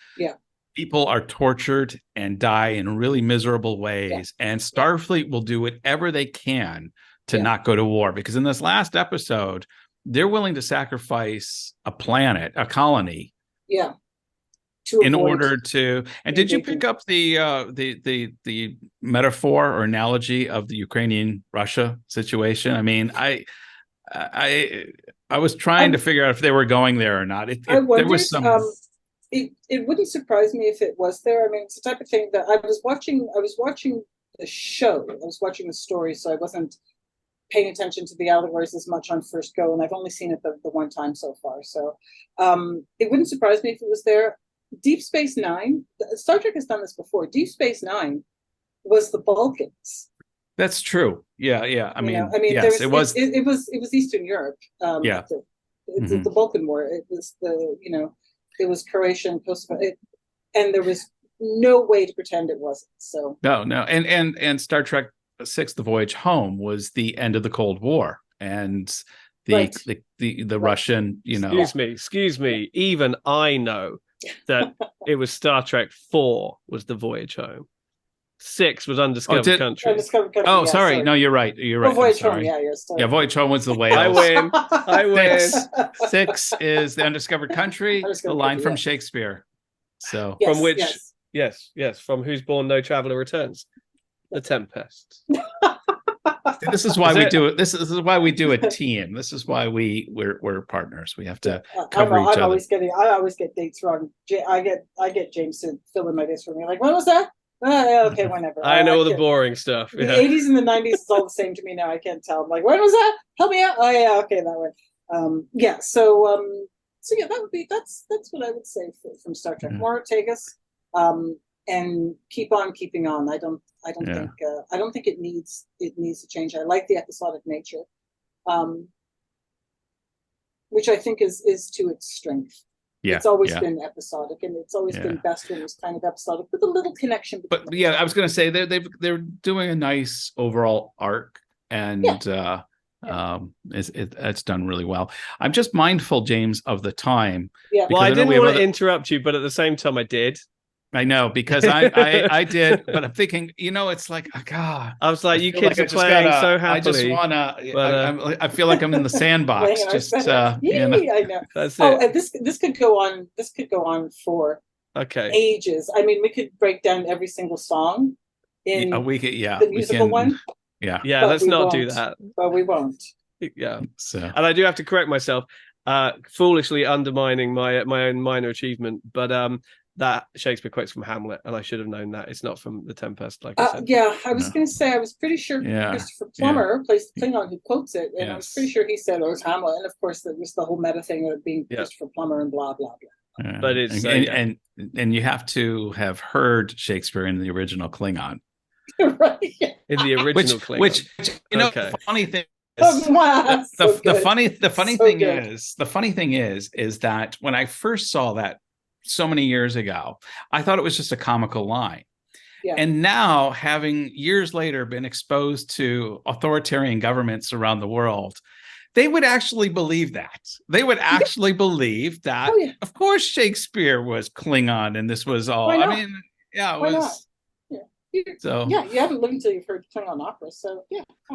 people are tortured and die in really miserable ways, and Starfleet will do whatever they can to not go to war, because in this last episode, they're willing to sacrifice a planet, a colony, in order to. And did you pick up the metaphor or analogy of the Ukrainian-Russia situation? I mean, I was trying to figure out if they were going there or not. I wondered, there was some. It wouldn't surprise me if it was there. I mean, it's the type of thing that I was watching the show. I was watching the story, so I wasn't paying attention to the allegories as much on first go, and I've only seen it the one time so far. So it wouldn't surprise me if it was there. Deep Space Nine, Star Trek has done this before. Deep Space Nine was the Balkans. That's true. Yeah. I mean, yes, it was Eastern Europe. The Balkan War. It was it was Croatia and Kosovo, and there was no way to pretend it wasn't. So no, and Star Trek VI: The Voyage Home was the end of the Cold War, and the Russian, Excuse me. Even I know that it was Star Trek 4 was The Voyage Home. 6 was Undiscovered Country. Undiscovered Country. Oh, sorry. Sorry. No, you're right. Voyage Home. Voyage Home was the whale. I win. 6 is the Undiscovered Country, the line from Shakespeare. So from which, from Who's Born No Traveller Returns, The Tempest. This is why we do it. This is why we do a team. This is why we're partners. We have to cover each other. I always get dates wrong. I get James to fill in my dates for me. Like, when was that? Okay, whenever. I know all the boring stuff. The 80s and the 90s is all the same to me now. I can't tell. I'm like, when was that? Help me out. Oh yeah, okay, that one. So that would be that's what I would say from Star Trek. More Ortegas, and keep on keeping on. I don't think it needs to change. I like the episodic nature, which I think is to its strength. Yeah, it's always been episodic, and it's always been best when it's kind of episodic with a little connection. But I was going to say they're doing a nice overall arc, and it's done really well. I'm just mindful, James, of the time. Yeah. Well, I didn't want to interrupt you, but at the same time, I did. I know, because I did, but I'm thinking, it's like, oh, God. I was like, you kids are playing so happily. I just wanna. I feel like I'm in the sandbox. I know. That's it. And this could go on. This could go on for ages. I mean, we could break down every single song in the musical one. Yeah. Let's not do that. But we won't. Yeah. So, and I do have to correct myself, foolishly undermining my own minor achievement, but that Shakespeare quote's from Hamlet, and I should have known that. It's not from The Tempest, like I said. I was going to say, I was pretty sure Christopher Plummer plays the Klingon who quotes it, and I was pretty sure he said, it's Hamlet. And of course, there was the whole meta thing of being Christopher Plummer and blah, blah, blah. Yeah. But it's... And you have to have heard Shakespeare in the original Klingon. Right. In the original Klingon. Which the funny thing is, the funny thing is that when I first saw that so many years ago, I thought it was just a comical line. Yeah. And now, having years later been exposed to authoritarian governments around the world, they would actually believe that. They would actually believe that, of course, Shakespeare was Klingon and this was all. I mean, it why was. Not? Yeah. So you haven't lived until you've heard Klingon opera. So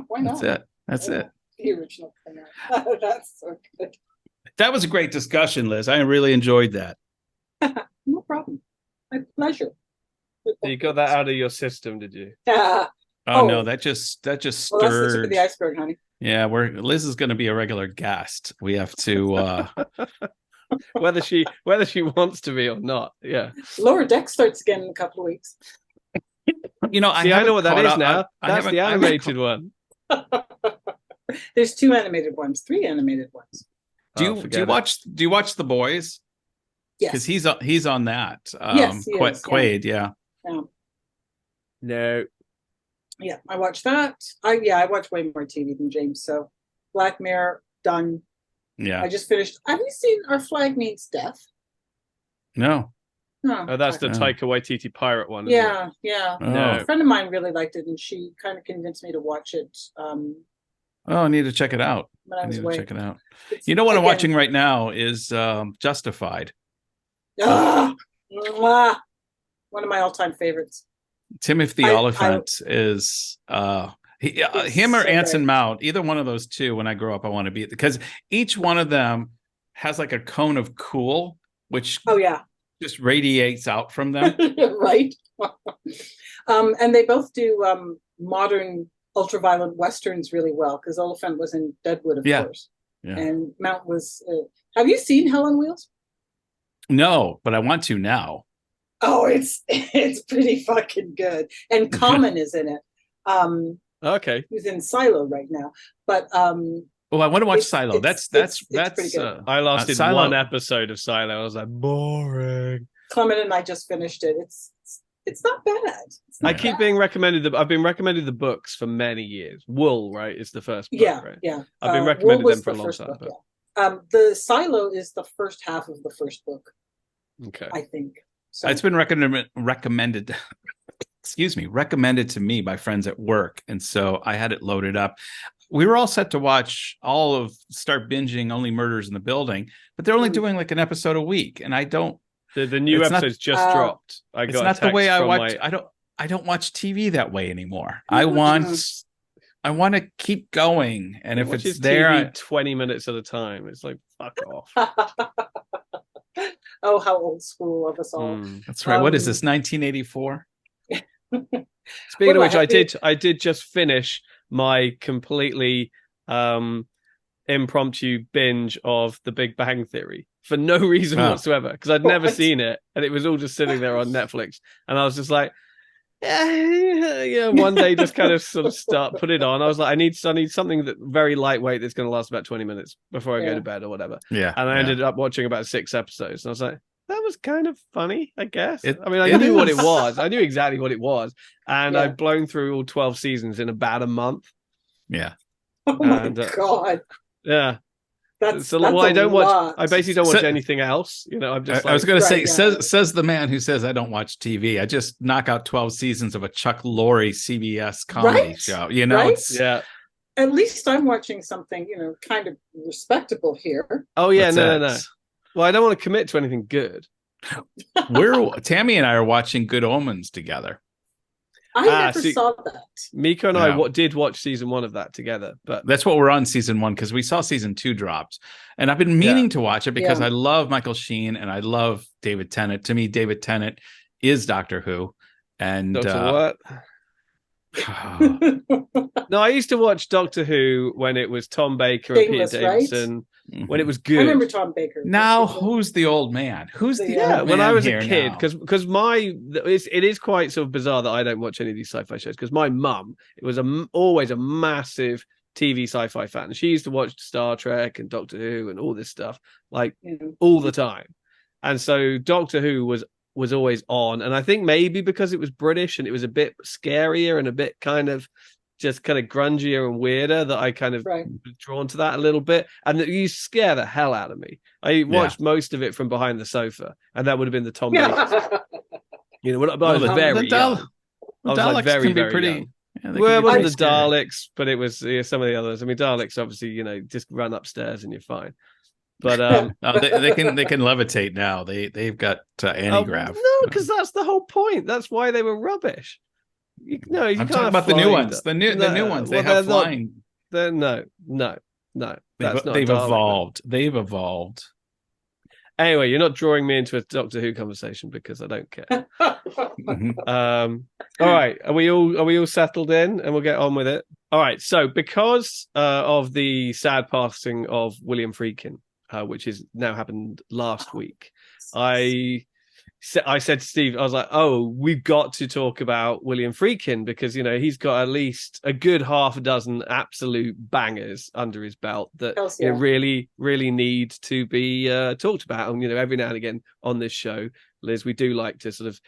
why not? That's it. The original Klingon. That's so good. That was a great discussion, Liz. I really enjoyed that. No problem. My pleasure. You got that out of your system, did you? No, that just stirred. That's the tip of the iceberg, honey. Yeah, Liz is going to be a regular guest. We have to whether she wants to be or not. Yeah. Lower Deck starts again in a couple of weeks. I know what that is now. That's the animated one. There's 2 animated ones, 3 animated ones. Do you watch The Boys? Yes, because he's on that. Yes, Quaid. Yeah. No. Yeah, I watched that. I watch way more TV than James. So, Black Mirror done. Yeah. I just finished. Have you seen Our Flag Means Death? No. Oh, that's the Taika Waititi pirate one. Yeah. No. A friend of mine really liked it, and she kind of convinced me to watch it. I need to check it out. Check it out. What I'm watching right now is Justified. One of my all-time favorites. Timothy Oliphant is him or so Anson great. Mount. Either one of those two. When I grow up, I want to be, because each one of them has like a cone of cool, which just radiates out from them. Right. And they both do modern ultraviolet westerns really well, because Oliphant was in Deadwood, of course. Yeah. And Mount was. Have you seen Hell on Wheels? No, but I want to now. Oh, it's pretty fucking good. And Common is in it. Okay. Who's in Silo right now. But I want to watch Silo. That's pretty good. I lasted one episode of Silo. I was like, boring. Clement and I just finished it. It's not bad. I keep being recommended I've been recommended the books for many years. Wool, right, is the first book, right? Yeah. I've been recommended them for a long time. Book, the Silo is the first half of the first book. Okay. I think. So. It's been recommended recommended to me by friends at work, and so I had it loaded up. We were all set to start binging Only Murders in the Building, but they're only doing like an episode a week, and I don't. The new episode's just dropped. It's not the way I watch. I don't watch TV that way anymore. I want to keep going, and if it's there, TV 20 minutes at a time. It's like, fuck off. Oh, how old school of us all. That's right. What is this, 1984? Speaking of which, I did just finish my completely impromptu binge of The Big Bang Theory for no reason whatsoever, because I'd never seen it, and it was all just sitting there on Netflix, and I was just like, one day just kind of sort of put it on. I was like, I need something that very lightweight that's going to last about 20 minutes before I go to bed or whatever. Yeah. And I ended up watching about 6 episodes, and I was like, that was kind of funny, I guess. I knew what it was. I knew exactly what it was, and I've blown through all 12 seasons in about a month. Yeah. Oh my God. Yeah. That's I don't watch. I basically don't watch anything else. I'm just. I was going to say, says the man who says I don't watch TV. I just knock out 12 seasons of a Chuck Lorre CBS comedy show. It's At least I'm watching something, kind of respectable here. Oh yeah, no. Well, I don't want to commit to anything good. Tammy and I are watching Good Omens together. I never saw that. Miko and I did watch season 1 of that together, but that's what we're on season 1, because we saw season 2 dropped, and I've been meaning to watch it because I love Michael Sheen and I love David Tennant. To me, David Tennant is Doctor Who, and Doctor what? No, I used to watch Doctor Who when it was Tom Baker and Peter Davison. Right? When it was good. I remember Tom Baker. Now, who's the old man? Who's the old man? When I was a kid, because it is quite sort of bizarre that I don't watch any of these sci-fi shows, because my mum was always a massive TV sci-fi fan, and she used to watch Star Trek and Doctor Who and all this stuff all the time, and so Doctor Who was always on, and I think maybe because it was British and it was a bit scarier and a bit kind of grungier and weirder, that I kind of was drawn to that a little bit, and that you scare the hell out of me. I watched most of it from behind the sofa, and that would have been the Tom Baker. But I was very young. I was like very, very pretty young. Well, it wasn't the Daleks, but it was some of the others. I mean, Daleks obviously, just run upstairs and you're fine. But they can levitate now. They've got anti-grav. No, because that's the whole point. That's why they were rubbish. I'm talking about the new ones. The new ones. They have flying. No. They've evolved. They've evolved. Anyway, you're not drawing me into a Doctor Who conversation because I don't care. All right, are we all settled in, and we'll get on with it? All right. So, because of the sad passing of William Friedkin, which is now happened last week, I said to Steve, I was like, oh, we've got to talk about William Friedkin, because, he's got at least a good half a dozen absolute bangers under his belt that really, really need to be talked about. And, every now and again on this show, Liz, we do like to sort of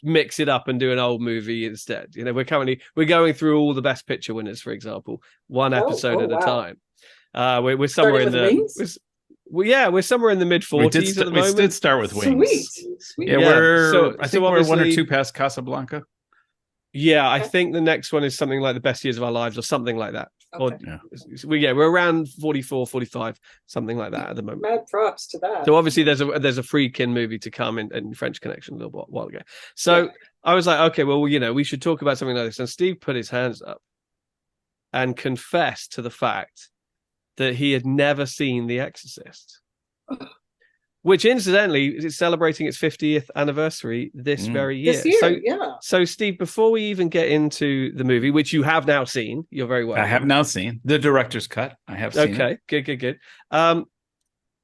mix it up and do an old movie instead. We're going through all the Best Picture winners, for example, one episode at a time. We're somewhere in the... we're somewhere in the mid-40s at the moment. We did start with Wings. Sweet. Yeah, I think we're 1 or 2 past Casablanca. Yeah, I think the next one is something like The Best Years of Our Lives or something like that. Okay. We're around 44, 45, something like that at the moment. Mad props to that. So obviously there's a Friedkin movie to come in French Connection a little while ago. So I was like, okay, well, we should talk about something like this. And Steve put his hands up and confessed to the fact that he had never seen The Exorcist. Which, incidentally, is celebrating its 50th anniversary this very year. This year, So, Steve, before we even get into the movie, which you have now seen, you're very welcome. I have now seen the director's cut. I have seen it. Okay, good.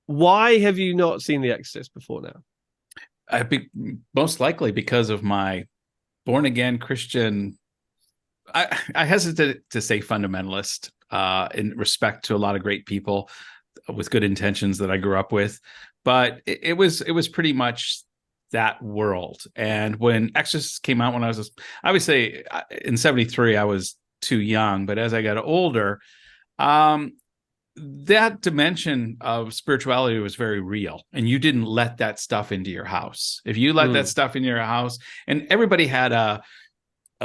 Why have you not seen The Exorcist before now? Most likely because of my born-again Christian, I hesitate to say fundamentalist in respect to a lot of great people with good intentions that I grew up with. But it was pretty much that world. And when Exorcist came out, when I would say in 73, I was too young. But as I got older, that dimension of spirituality was very real. And you didn't let that stuff into your house. If you let that stuff into your house, and everybody had a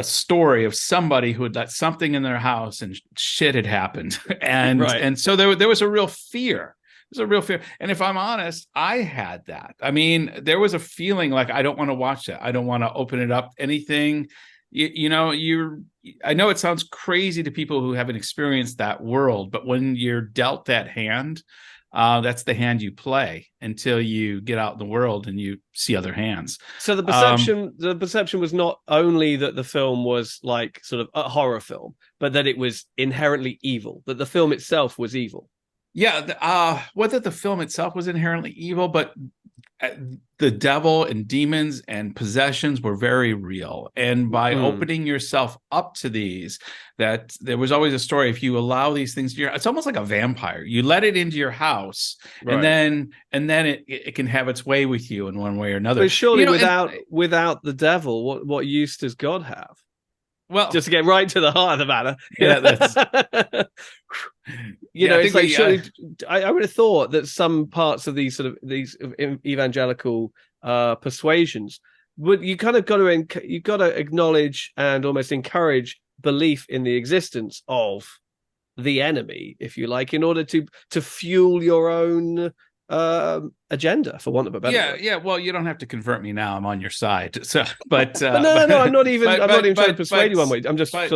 story of somebody who had let something in their house and shit had happened. And so there was a real fear. There's a real fear. And if I'm honest, I had that. I mean, there was a feeling like, I don't want to watch that. I don't want to open it up. Anything, I know it sounds crazy to people who haven't experienced that world, but when you're dealt that hand, that's the hand you play until you get out in the world and you see other hands. So the perception was not only that the film was like sort of a horror film, but that it was inherently evil, that the film itself was evil. Yeah, whether the film itself was inherently evil, but the devil and demons and possessions were very real. And by opening yourself up to these, that there was always a story. If you allow these things, it's almost like a vampire. You let it into your house, and then it can have its way with you in one way or another. But surely, without the devil, what use does God have? Well, just to get right to the heart of the matter. Yeah, that's it's like surely, I would have thought that some parts of these evangelical persuasions you kind of got to acknowledge and almost encourage belief in the existence of the enemy, if you like, in order to fuel your own agenda, for want of a better word. Well, you don't have to convert me now. I'm on your side. So, but no, I'm not even trying to persuade you one way. I'm just but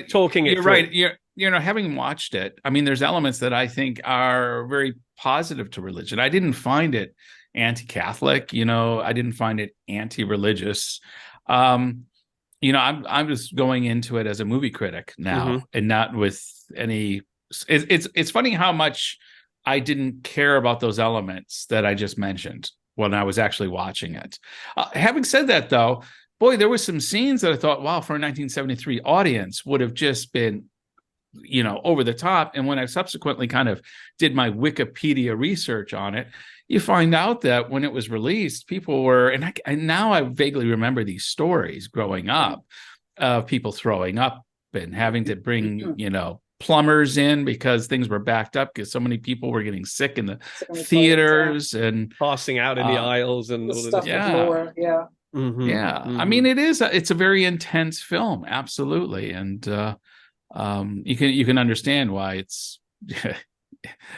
talking it. You're through. Right. You're having watched it. I mean, there's elements that I think are very positive to religion. I didn't find it anti-Catholic. I didn't find it anti-religious. I'm just going into it as a movie critic now, and not with any. It's funny how much I didn't care about those elements that I just mentioned when I was actually watching it. Having said that, though, boy, there were some scenes that I thought, wow, for a 1973 audience would have just been, over the top. And when I subsequently kind of did my Wikipedia research on it, you find out that when it was released, people were, and now I vaguely remember these stories growing up of people throwing up and having to bring, plumbers in because things were backed up because so many people were getting sick in the theaters and passing out in the aisles and all stuff. I mean, it's a very intense film, absolutely, and you can understand why it's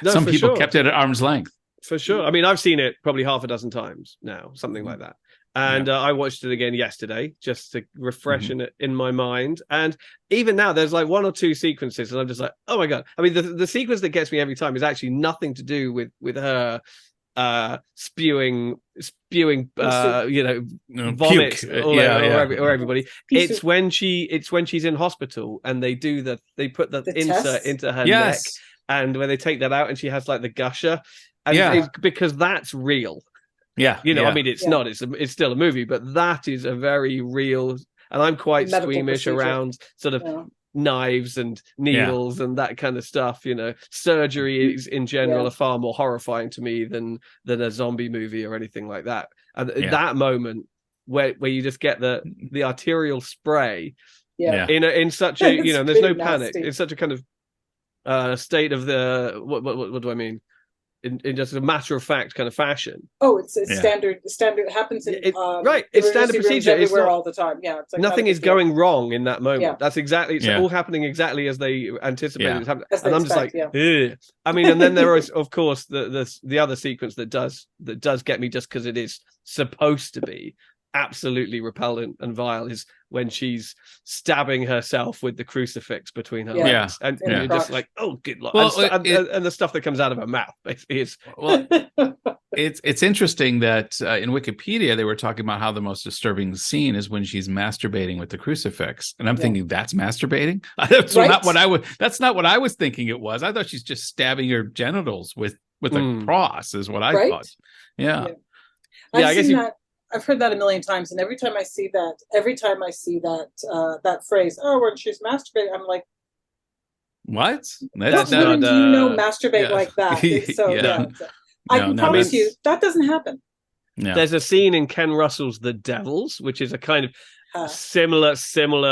some people kept it at arm's length. For sure. I mean, I've seen it probably half a dozen times now, something like that. And I watched it again yesterday just to refresh it in my mind. And even now, there's like one or two sequences, and I'm just like, oh my God. I mean, the sequence that gets me every time is actually nothing to do with her spewing vomit or everybody. It's when she's in hospital and they put the insert test into her neck, and when they take that out and she has like the gusher, and because that's real. I mean, it's not. It's still a movie, but that is a very real. And I'm quite squeamish around sort of knives and needles and that kind of stuff. Surgery is in general are far more horrifying to me than a zombie movie or anything like that. And that moment where you just get the arterial spray, in such a there's no panic. It's such a kind of state of the what do I mean? in just a matter of fact kind of fashion. Oh, it's standard. It happens in right. It's standard procedure. Everywhere, it's not, all the time. Yeah, it's like nothing is going wrong in that moment. Yeah. That's exactly. It's all happening exactly as they anticipated. It's happening. And I'm just like, I mean, and then there is, of course, the other sequence that does get me, just because it is supposed to be absolutely repellent and vile, is when she's stabbing herself with the crucifix between her legs, and you're just like, oh, good Lord. And the stuff that comes out of her mouth basically is it's interesting that in Wikipedia they were talking about how the most disturbing scene is when she's masturbating with the crucifix, and I'm thinking, that's masturbating. That's not what I was thinking it was. I thought she's just stabbing her genitals with a cross is what I thought. I've seen that. I've heard that a million times, and every time I see that that phrase, "Oh, when she's masturbating," I'm like, "What? What women do you know masturbate like that?" So I can promise you that doesn't happen. No. There's a scene in Ken Russell's The Devils, which is a kind of similar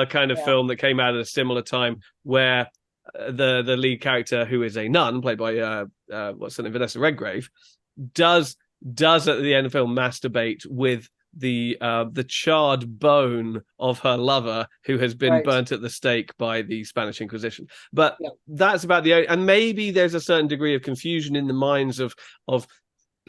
kind of film that came out at a similar time, where the lead character, who is a nun, played by Vanessa Redgrave, does at the end of the film masturbate with the charred bone of her lover, who has been burnt at the stake by the Spanish Inquisition. But that's about and maybe there's a certain degree of confusion in the minds of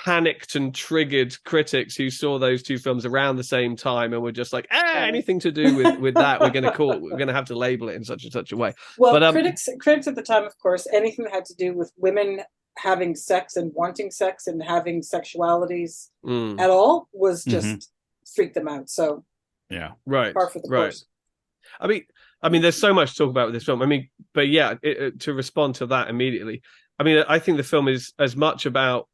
panicked and triggered critics who saw those two films around the same time and were just like, anything to do with that, we're going to have to label it in such and such a way. Well, but critics at the time, of course, anything that had to do with women having sex and wanting sex and having sexualities at all was just freaked them out. So par for the course. I mean, there's so much to talk about with this film. I mean, but to respond to that immediately, I mean, I think the film is as much about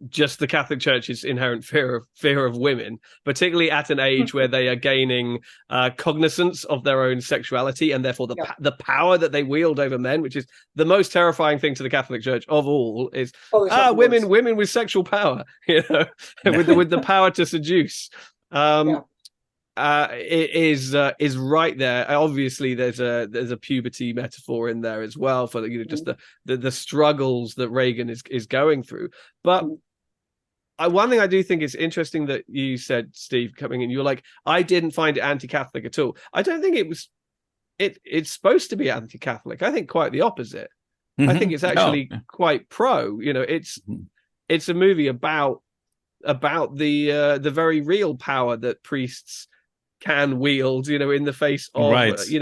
just the Catholic Church's inherent fear of women, particularly at an age where they are gaining cognizance of their own sexuality, and therefore the power that they wield over men, which is the most terrifying thing to the Catholic Church of all, is women with sexual power, with the power to seduce. It is right there. Obviously, there's a puberty metaphor in there as well for just the struggles that Reagan is going through. But one thing I do think is interesting that you said, Steve, coming in, you were like, I didn't find it anti-Catholic at all. I don't think it was. It's supposed to be anti-Catholic. I think quite the opposite. I think it's actually quite pro. It's a movie about the very real power that priests can wield, in the face of, once you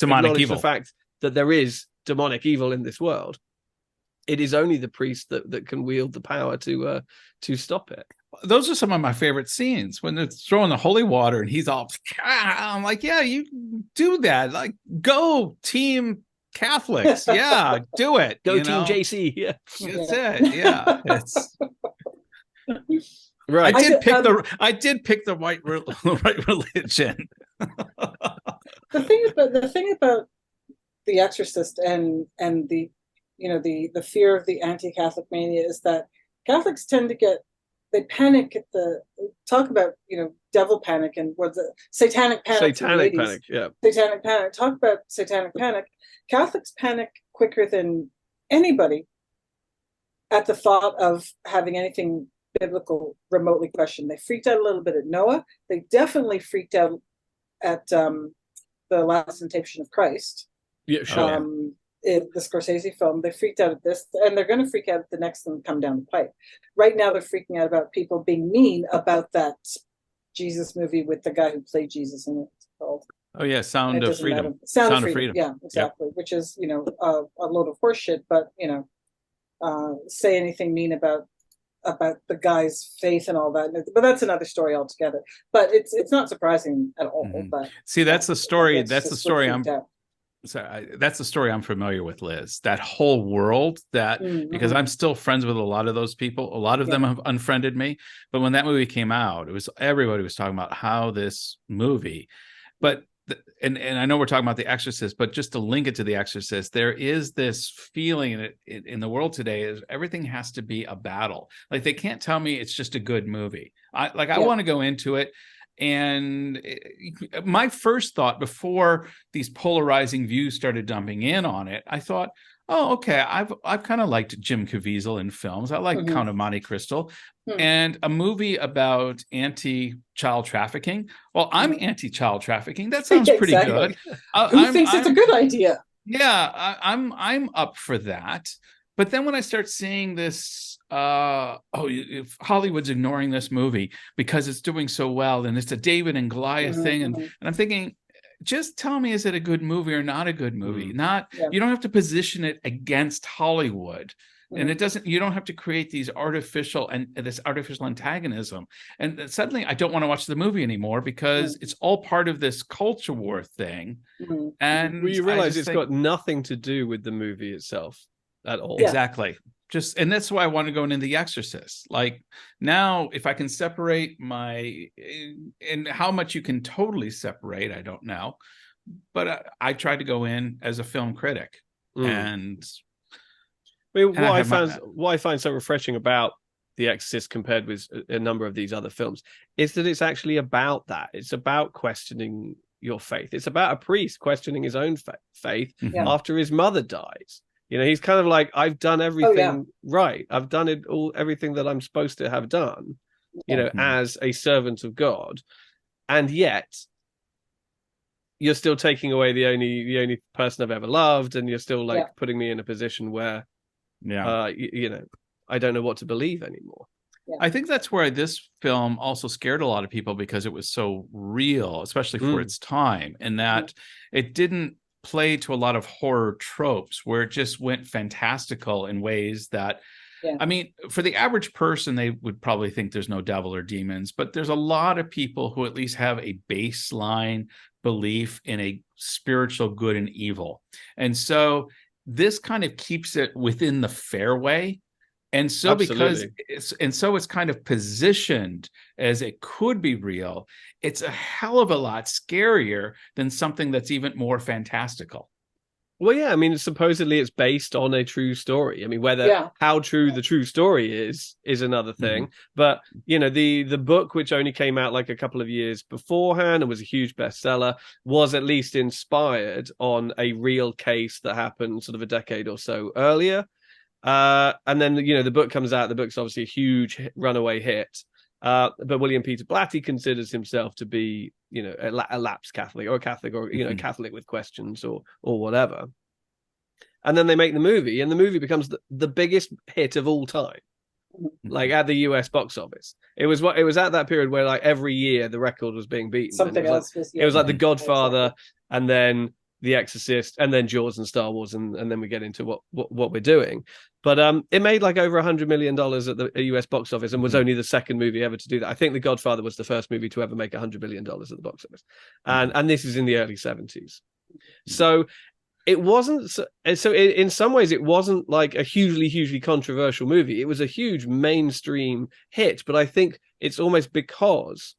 demonic acknowledge evil. The fact that there is demonic evil in this world, it is only the priest that can wield the power to stop it. Those are some of my favorite scenes when they're throwing the holy water and he's all, I'm like, yeah, you do that. Like, go Team Catholics. Yeah, do it. Go Team JC. Yeah. That's it. Yeah. It's right. I did pick the right religion. The thing about The Exorcist and the the fear of the anti-Catholic mania is that Catholics tend to panic at talk about devil panic and what's the satanic panic. Satanic panic, yeah. Satanic panic. Talk about satanic panic. Catholics panic quicker than anybody at the thought of having anything biblical remotely questioned. They freaked out a little bit at Noah. They definitely freaked out at the Last Temptation of Christ. Yeah, sure. In the Scorsese film, they freaked out at this, and they're going to freak out at the next one come down the pipe. Right now, they're freaking out about people being mean about that Jesus movie with the guy who played Jesus in it. Called Sound of Freedom. Sound of Freedom. Yeah, exactly. Yep. Which is a load of horseshit, but say anything mean about the guy's faith and all that. But that's another story altogether. But it's not surprising at all. Mm-hmm. But that's the story. That's the story that's the story I'm familiar with, Liz. That whole world because I'm still friends with a lot of those people. A lot of them have unfriended me. But when that movie came out, everybody was talking about how this movie, and I know we're talking about The Exorcist, but just to link it to The Exorcist, there is this feeling in the world today is everything has to be a battle. Like, they can't tell me it's just a good movie. I want to go into it. And my first thought before these polarizing views started dumping in on it, I thought, oh, okay, I've kind of liked Jim Caviezel in films. I like Count of Monte Cristo. And a movie about anti-child trafficking. Well, I'm anti-child trafficking. That sounds pretty good. Who thinks it's a good idea? Yeah, I'm up for that. But then when I start seeing this, if Hollywood's ignoring this movie because it's doing so well, and it's a David and Goliath thing, and I'm thinking, just tell me, is it a good movie or not a good movie? You don't have to position it against Hollywood. And it doesn't, you don't have to create these artificial antagonism. And suddenly I don't want to watch the movie anymore because it's all part of this culture war thing. And well, you realize it's got nothing to do with the movie itself at all. Exactly. And that's why I want to go into The Exorcist. Like, now, if I can separate and how much you can totally separate, I don't know. But I tried to go in as a film critic. And I mean, what I find so refreshing about The Exorcist compared with a number of these other films is that it's actually about that. It's about questioning your faith. It's about a priest questioning his own faith after his mother dies. You know, he's kind of like, I've done everything right. I've done everything that I'm supposed to have done, you know, as a servant of God. And yet you're still taking away the only person I've ever loved, and you're still like putting me in a position where you know, I don't know what to believe anymore. I think that's where this film also scared a lot of people, because it was so real, especially for its time, and that it didn't play to a lot of horror tropes, where it just went fantastical in ways that, I mean, for the average person, they would probably think there's no devil or demons, but there's a lot of people who at least have a baseline belief in a spiritual good and evil. And so this kind of keeps it within the fairway. And so Absolutely. it's kind of positioned as it could be real. It's a hell of a lot scarier than something that's even more fantastical. Well, yeah, I mean, supposedly it's based on a true story. I mean, how true the true story is another thing. But, you know, the book, which only came out like a couple of years beforehand and was a huge bestseller, was at least inspired on a real case that happened sort of a decade or so earlier. And then, you know, the book comes out. The book's obviously a huge runaway hit. But William Peter Blatty considers himself to be, you know, a lapsed Catholic, or a Catholic, or, you know, Catholic with questions, or whatever. And then they make the movie, and the movie becomes the biggest hit of all time, like at the US box office. It was at that period where like every year the record was being beaten. Something else was. It was like The Godfather, and then The Exorcist, and then Jaws and Star Wars, and then we get into what we're doing. But it made like over $100 million at the US box office, and was only the second movie ever to do that. I think The Godfather was the first movie to ever make $100 million at the box office, and this is in the early 70s. So it wasn't. So in some ways, it wasn't like a hugely controversial movie. It was a huge mainstream hit, but I think it's almost because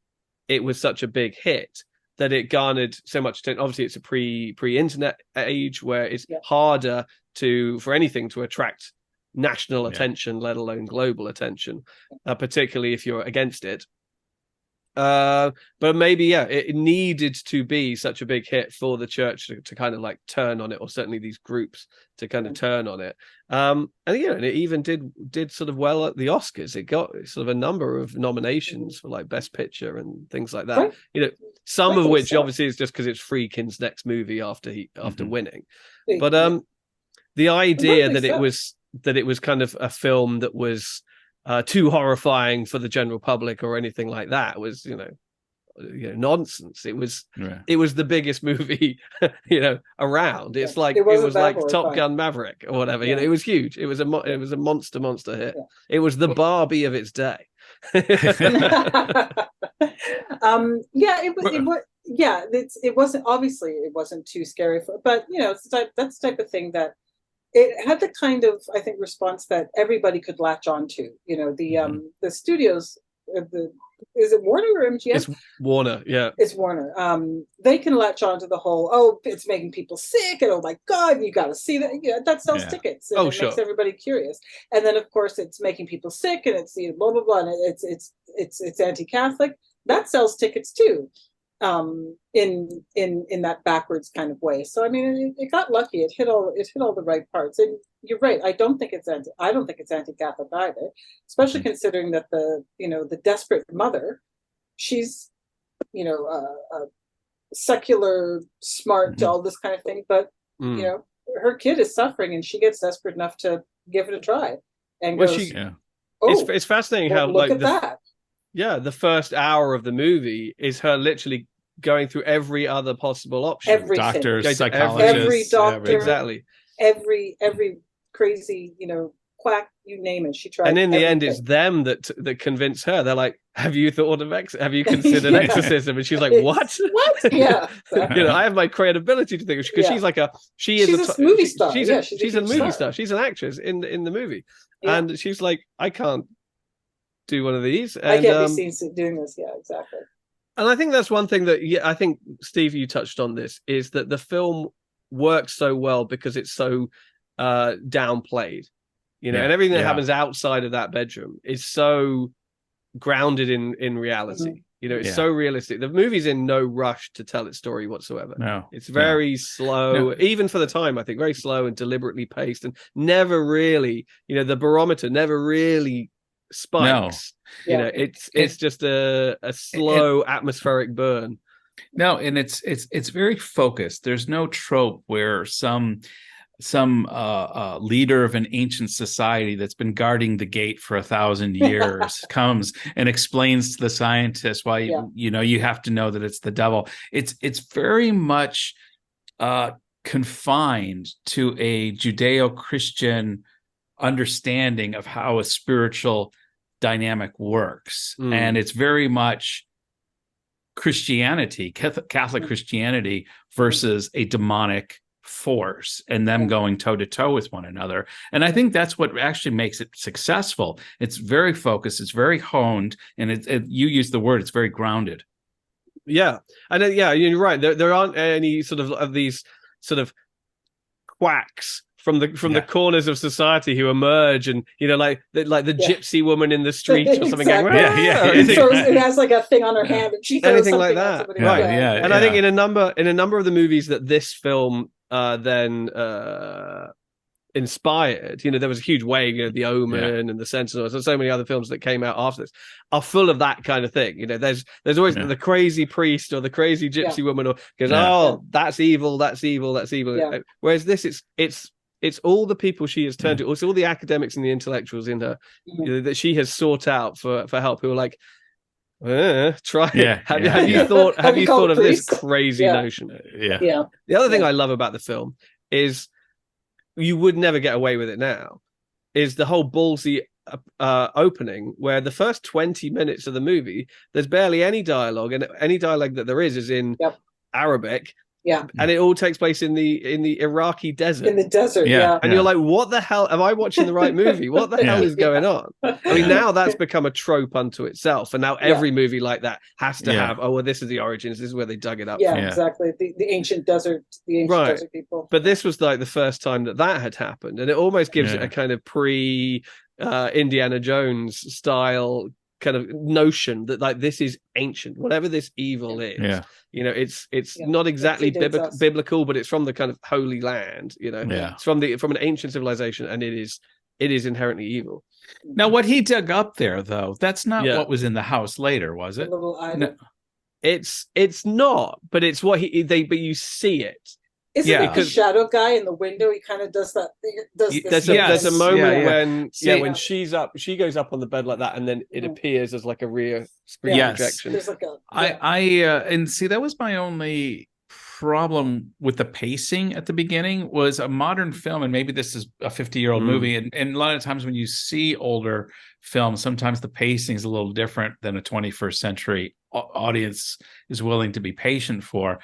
it was such a big hit that it garnered so much attention. Obviously, it's a pre-internet age where it's harder for anything to attract national attention, let alone global attention, particularly if you're against it. But maybe, it needed to be such a big hit for the church to kind of like turn on it, or certainly these groups to kind of turn on it. And it even did sort of well at the Oscars. It got sort of a number of nominations for like Best Picture and things like that. Right. You know, some of which obviously is just because it's Friedkin's next movie after winning. But the idea that it was kind of a film that was too horrifying for the general public or anything like that was, you know, nonsense. It was the biggest movie, you know, around. It's like it was like Top Gun Maverick or whatever. You know, it was huge. It was a monster hit. It was the Barbie of its day. It wasn't too scary but you know, that's the type of thing that it had the kind of, I think, response that everybody could latch on to. You know, the studios, is it Warner or MGM? It's Warner, yeah. It's Warner. They can latch on to the whole, it's making people sick, and oh my God, you got to see that. You know, that sells tickets. And it makes everybody curious. And then, of course, it's making people sick, and it's, you know, blah blah blah, and it's anti-Catholic. That sells tickets too. in that backwards kind of way. So I mean, it got lucky. It hit all the right parts. And you're right. I don't think it's anti-Catholic either, especially considering that the desperate mother, she's secular, smart, all this kind of thing, but her kid is suffering, and she gets desperate enough to give it a try. And it's fascinating how look at that. Yeah, the first hour of the movie is her literally going through every other possible option. Everything. Doctors, psychologists, every doctor, exactly. Every crazy, quack, you name it. She tried. And in the everything. end, it's them that convince her. They're like, "Have you thought of have you considered exorcism?" And she's like, "What? What? Yeah, exactly. I have my credibility to think because she's a movie star. She's a movie star. She's an actress in the movie, and she's like, I can't do one of these. And, I can't be seen doing this. Yeah, exactly. And I think that's one thing that I think, Steve, you touched on this, is that the film works so well because it's so downplayed, and everything that happens outside of that bedroom is so grounded in reality. It's so realistic. The movie's in no rush to tell its story whatsoever. No, it's very slow, even for the time. I think very slow and deliberately paced, and never really, the barometer never really spikes. It's just a slow atmospheric burn. No, and it's very focused. There's no trope where some leader of an ancient society that's been guarding the gate for 1,000 years comes and explains to the scientists why you have to know that it's the devil. It's very much confined to a Judeo-Christian understanding of how a spiritual dynamic works, and it's very much Christianity, Catholic Christianity versus a demonic force, and them going toe to toe with one another. And I think that's what actually makes it successful. It's very focused, it's very honed, and you use the word, it's very grounded. Yeah, and you're right. There aren't any sort of these sort of quacks from the corners of society who emerge, and like the gypsy woman in the street or something. Exactly. Going, so it has like a thing on her hand, and she throws anything something like that, right? And I think in a number of the movies that this film then inspired, there was a huge wave. The Omen and the Sentinels, and so many other films that came out after this are full of that kind of thing. There's always the crazy priest or the crazy gypsy woman, or goes, that's evil, that's evil, that's evil. Yeah. Whereas this, it's all the people she has turned to, also all the academics and the intellectuals in her that she has sought out for help, who are like, try it. Have you thought of this crazy notion? The other thing I love about the film is, you would never get away with it now, is the whole ballsy opening where the first 20 minutes of the movie, there's barely any dialogue, and any dialogue that there is in Arabic. Yeah, and it all takes place in the Iraqi desert. In the desert, and you're like, what the hell? Am I watching the right movie? What the hell is going on? I mean, now that's become a trope unto itself, and now every movie like that has to have, this is the origins. This is where they dug it up. Yeah, exactly. The ancient desert, desert people. But this was like the first time that had happened, and it almost gives it a kind of Indiana Jones style kind of notion that like this is ancient, whatever this evil is. It's not exactly biblical, but it's from the kind of holy land. It's from an ancient civilization, and it is inherently evil. Now, what he dug up there, though, that's not what was in the house later, was it? No. It's not, but it's what but you see it. Isn't it the shadow guy in the window? He kind of does that. There's a moment when she goes up on the bed like that, and then it appears as like a rear screen projection. There's like and see, that was my only problem with the pacing at the beginning. Was a modern film, and maybe this is a 50-year-old movie, and a lot of times when you see older films, sometimes the pacing is a little different than a 21st century audience is willing to be patient for.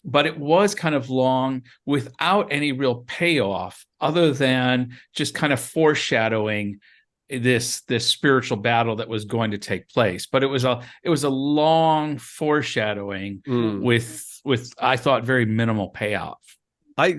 But it was kind of long without any real payoff, other than just kind of foreshadowing this spiritual battle that was going to take place. But it was a long foreshadowing with I thought very minimal payoff. I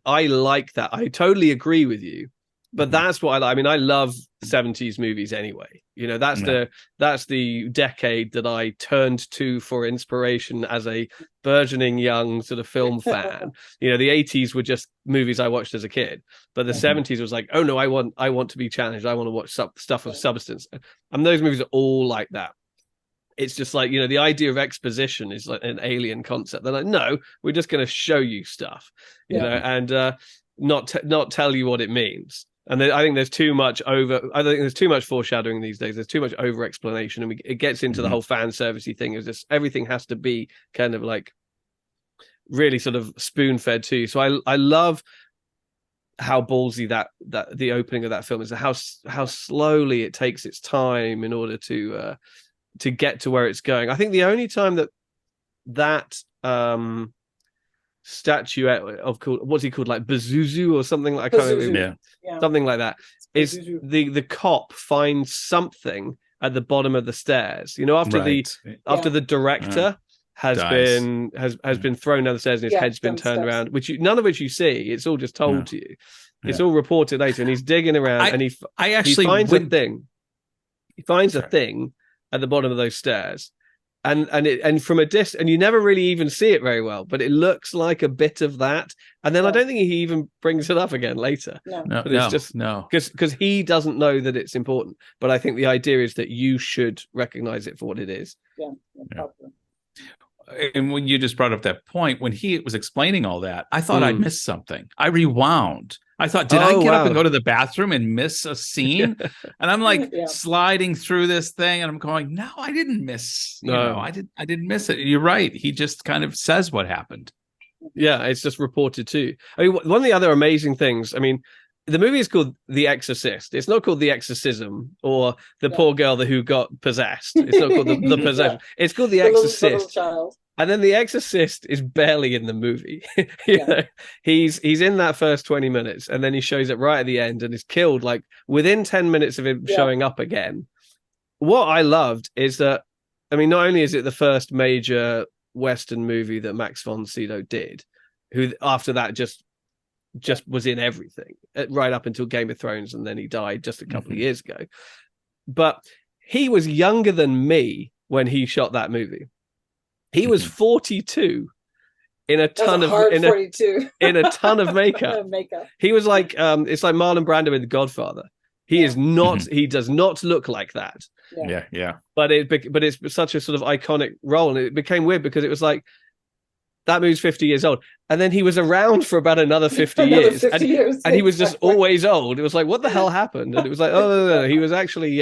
like that. I totally agree with you. But that's what I like. I mean, I love 70s movies anyway. You know, that's the decade that I turned to for inspiration as a burgeoning young sort of film fan. You know, the 80s were just movies I watched as a kid, but the 70s was like, oh no, I want to be challenged. I want to watch stuff of substance. And those movies are all like that. It's just like, you know, the idea of exposition is like an alien concept. They're like, no, we're just going to show you stuff, you know, and not tell you what it means. And I think there's too much foreshadowing these days. There's too much over explanation, and it gets into the whole fan servicey thing. Is just everything has to be kind of like really sort of spoon fed too. So I love how ballsy that the opening of that film is. How slowly it takes its time in order to get to where it's going. I think the only time that statuette of what's he called, like Bazuzu or something like something like that, is the cop finds something at the bottom of the stairs, you know, after the director has been thrown down the stairs and his head's been turned around, which none of which you see. It's all just told to you. It's all reported later, and he's digging around and he finds a thing. He finds a thing at the bottom of those stairs. And from a distance, and you never really even see it very well, but it looks like a bit of that. And then I don't think he even brings it up again later. But it's just because he doesn't know that it's important. But I think the idea is that you should recognize it for what it is. And when you just brought up that point, when he was explaining all that, I thought I'd missed something. I rewound. I thought, did I get up and go to the bathroom and miss a scene? And I'm like sliding through this thing, and I'm going, no, I didn't miss. I didn't miss it. You're right. He just kind of says what happened. Yeah, it's just reported too. I mean, one of the other amazing things, I mean, the movie is called The Exorcist. It's not called The Exorcism or the poor girl who got possessed. It's not called the possession. It's called The Exorcist. Little child. And then The Exorcist is barely in the movie. You know, he's in that first 20 minutes, and then he shows up right at the end and is killed like within 10 minutes of him showing up again. What I loved is that, I mean, not only is it the first major Western movie that Max von Sydow did, who after that just was in everything right up until Game of Thrones, and then he died just a couple of years ago. But he was younger than me when he shot that movie. He was 42 in a ton of makeup. He was like it's like Marlon Brando in The Godfather. He is not. He does not look like that. But it's such a sort of iconic role, and it became weird because it was like that movie's 50 years old, and then he was around for about another 50 years, and he was just always old. It was like, what the hell happened? And it was like, oh no, he was actually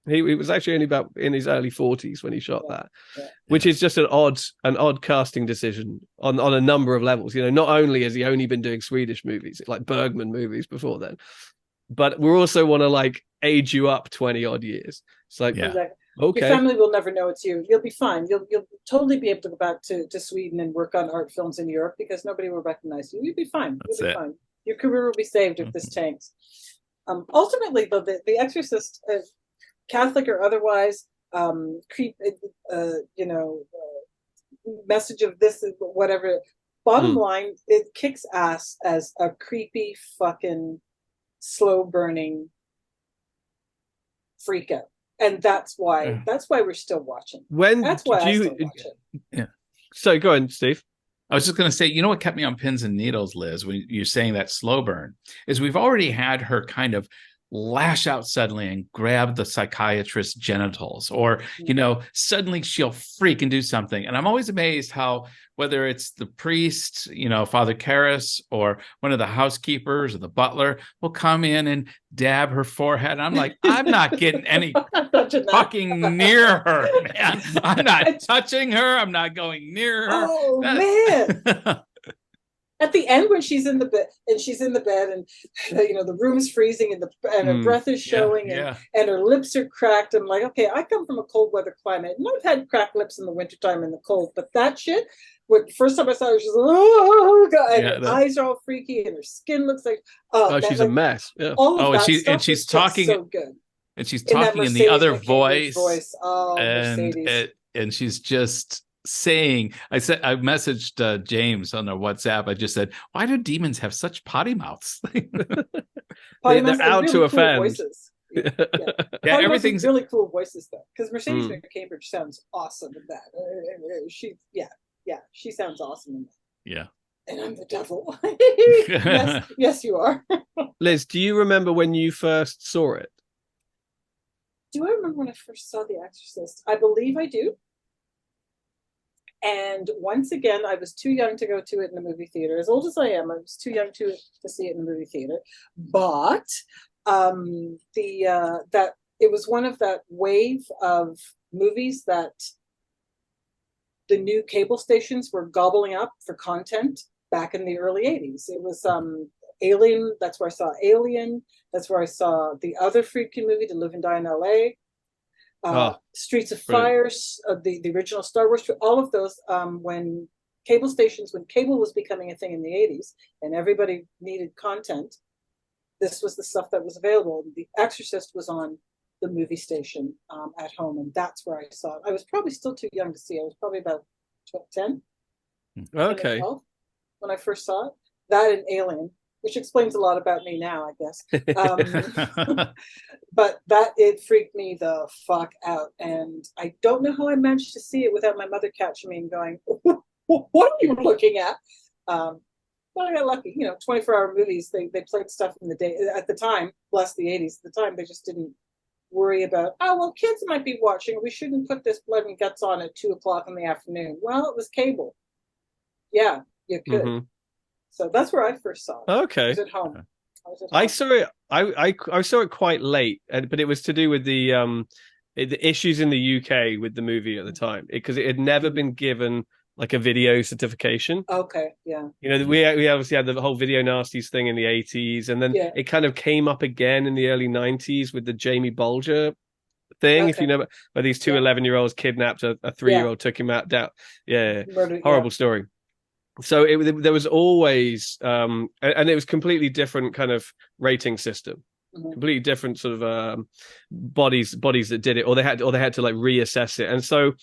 He was actually only about in his early 40s when he shot that, which is just an odd casting decision on a number of levels. You know, not only has he only been doing Swedish movies, like Bergman movies before then, but we also want to like age you up 20 odd years. It's like, okay, your family will never know it's you. You'll be fine. You'll totally be able to go back to Sweden and work on art films in Europe because nobody will recognize you. You'll be fine. You'll be fine. Your career will be saved if this tanks. Ultimately, though, the Exorcist. Catholic or otherwise, message of this, whatever. Bottom line, it kicks ass as a creepy, fucking, slow burning freak out, and that's why we're still watching. I still watch it. Yeah. So go on, Steve. I was just going to say, you know what kept me on pins and needles, Liz, when you're saying that slow burn, is we've already had her kind of lash out suddenly and grab the psychiatrist's genitals, or suddenly she'll freak and do something. And I'm always amazed how, whether it's the priest, Father Karras, or one of the housekeepers or the butler, will come in and dab her forehead. And I'm like, I'm not getting any fucking near her, man. I'm not touching her. I'm not going near her. Oh, man. At the end, when she's in the bed and the room is freezing and her breath is showing and her lips are cracked, I'm like, okay, I come from a cold weather climate and I've had cracked lips in the wintertime in the cold, but that shit, first time I saw her, she's like, oh god, and her eyes are all freaky and her skin looks like she's a mess. Yeah. All of that she's talking so good. And she's talking in the other voice. Mercedes. And she's just saying, I messaged James on our WhatsApp. I just said, why do demons have such potty mouths? They're out to offend. Voices. Yeah, everything's really cool voices though, because Mercedes Cambridge sounds awesome in that. She sounds awesome in that. Yeah. And I'm the devil. yes, you are. Liz, do you remember when you first saw it? Do I remember when I first saw The Exorcist? I believe I do. And once again, I was too young to go to it in the movie theater. As old as I am, I was too young to see it in the movie theater. But that it was one of that wave of movies that the new cable stations were gobbling up for content back in the early 80s. It was Alien. That's where I saw Alien. That's where I saw the other Friedkin movie, To Live and Die in L.A. Streets of Fire, the original Star Wars, all of those. When cable was becoming a thing in the 80s and everybody needed content, this was the stuff that was available. The Exorcist was on the movie station at home, and that's where I saw it. I was probably still too young to see it. I was probably about 10. Okay. 12 when I first saw it. That and Alien, which explains a lot about me now, I guess. But it freaked me the fuck out. And I don't know how I managed to see it without my mother catching me and going, what are you looking at? But I got lucky. 24-hour movies, they played stuff in the day. At the time, bless the 80s, at the time, they just didn't worry about, kids might be watching. We shouldn't put this blood and guts on at 2:00 in the afternoon. Well, it was cable. Yeah, you could. Mm-hmm. So that's where I first saw it. Okay. I was at home. I saw it. I saw it quite late, but it was to do with the issues in the UK with the movie at the time, because it had never been given like a video certification. Okay, yeah. We obviously had the whole video nasties thing in the 80s, and then it kind of came up again in the early 90s with the Jamie Bulger thing. Okay. If you know, where these two 11-year-olds kidnapped a 3-year-old, took him out. Horrible story. So there was always, and it was completely different kind of rating system, completely different sort of bodies that did it, or they had to like reassess it. And so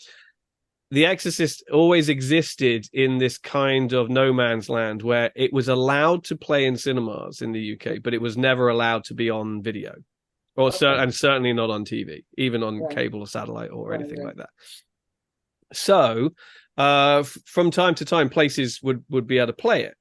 The Exorcist always existed in this kind of no man's land where it was allowed to play in cinemas in the UK, but it was never allowed to be on video, and certainly not on TV, even on cable or satellite or anything like that. So from time to time, places would be able to play it.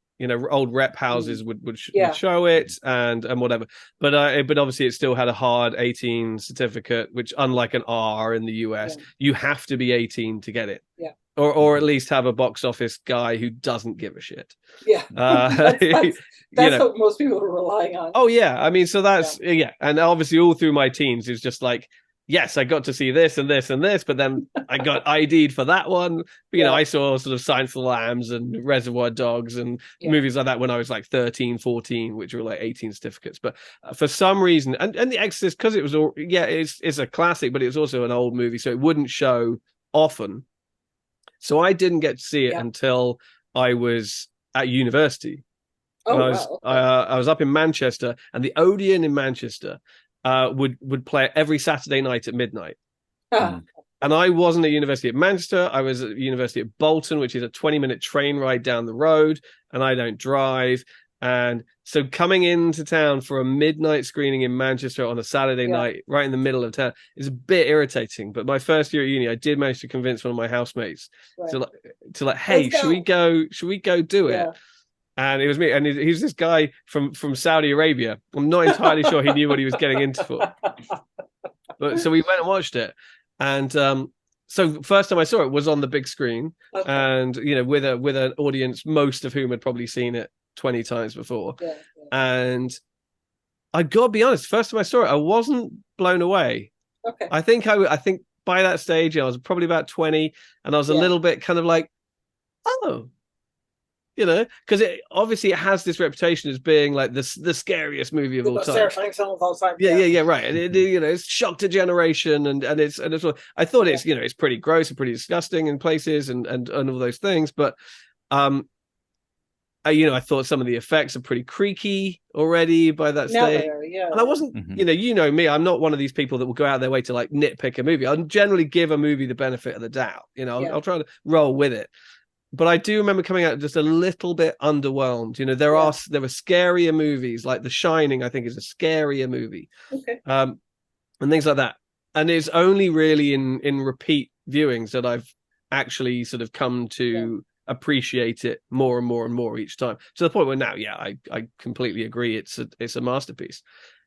Old rep houses would show it and whatever. But obviously it still had a hard 18 certificate, which, unlike an R in the US, you have to be 18 to get it. Yeah. Or at least have a box office guy who doesn't give a shit. Yeah. That's what most people are relying on. Oh yeah. I mean, so that's and obviously all through my teens it's just like, yes, I got to see this and this and this, but then I got ID'd for that one. I saw sort of Silence of the Lambs and Reservoir Dogs and movies like that when I was like 13, 14, which were like 18 certificates. But for some reason, and The Exorcist, because it was it's a classic, but it was also an old movie, so it wouldn't show often. So I didn't get to see it until I was at university. I was up in Manchester, and the Odeon in Manchester would play it every Saturday night at midnight. And I wasn't at University of Manchester. I was at University of Bolton, which is a 20-minute train ride down the road, and I don't drive. And so coming into town for a midnight screening in Manchester on a Saturday night, right in the middle of town, is a bit irritating. But my first year at uni, I did manage to convince one of my housemates to like, hey, should we go do it? And it was me, and he's this guy from Saudi Arabia. I'm not entirely sure he knew what he was getting into for. But so we went and watched it, and so first time I saw it was on the big screen, and with an audience, most of whom had probably seen it 20 times before. And I got to be honest, first time I saw it, I wasn't blown away. I think by that stage, I was probably about 20, and I was a little bit kind of like, oh. Because it has this reputation as being like the scariest movie of all time. Yeah, right. And it's shocked a generation, and it's I thought it's pretty gross and pretty disgusting in places, and all those things. But I thought some of the effects are pretty creaky already by that stage. And I wasn't, me, I'm not one of these people that will go out their way to like nitpick a movie. I'll generally give a movie the benefit of the doubt. I'll try to roll with it. but I do remember coming out just a little bit underwhelmed. You know, there were scarier movies, like The Shining, I think is a scarier movie. Okay. And things like that. And it's only really in repeat viewings that I've actually sort of come to appreciate it more and more and more each time, to the point where now, I completely agree. It's a masterpiece.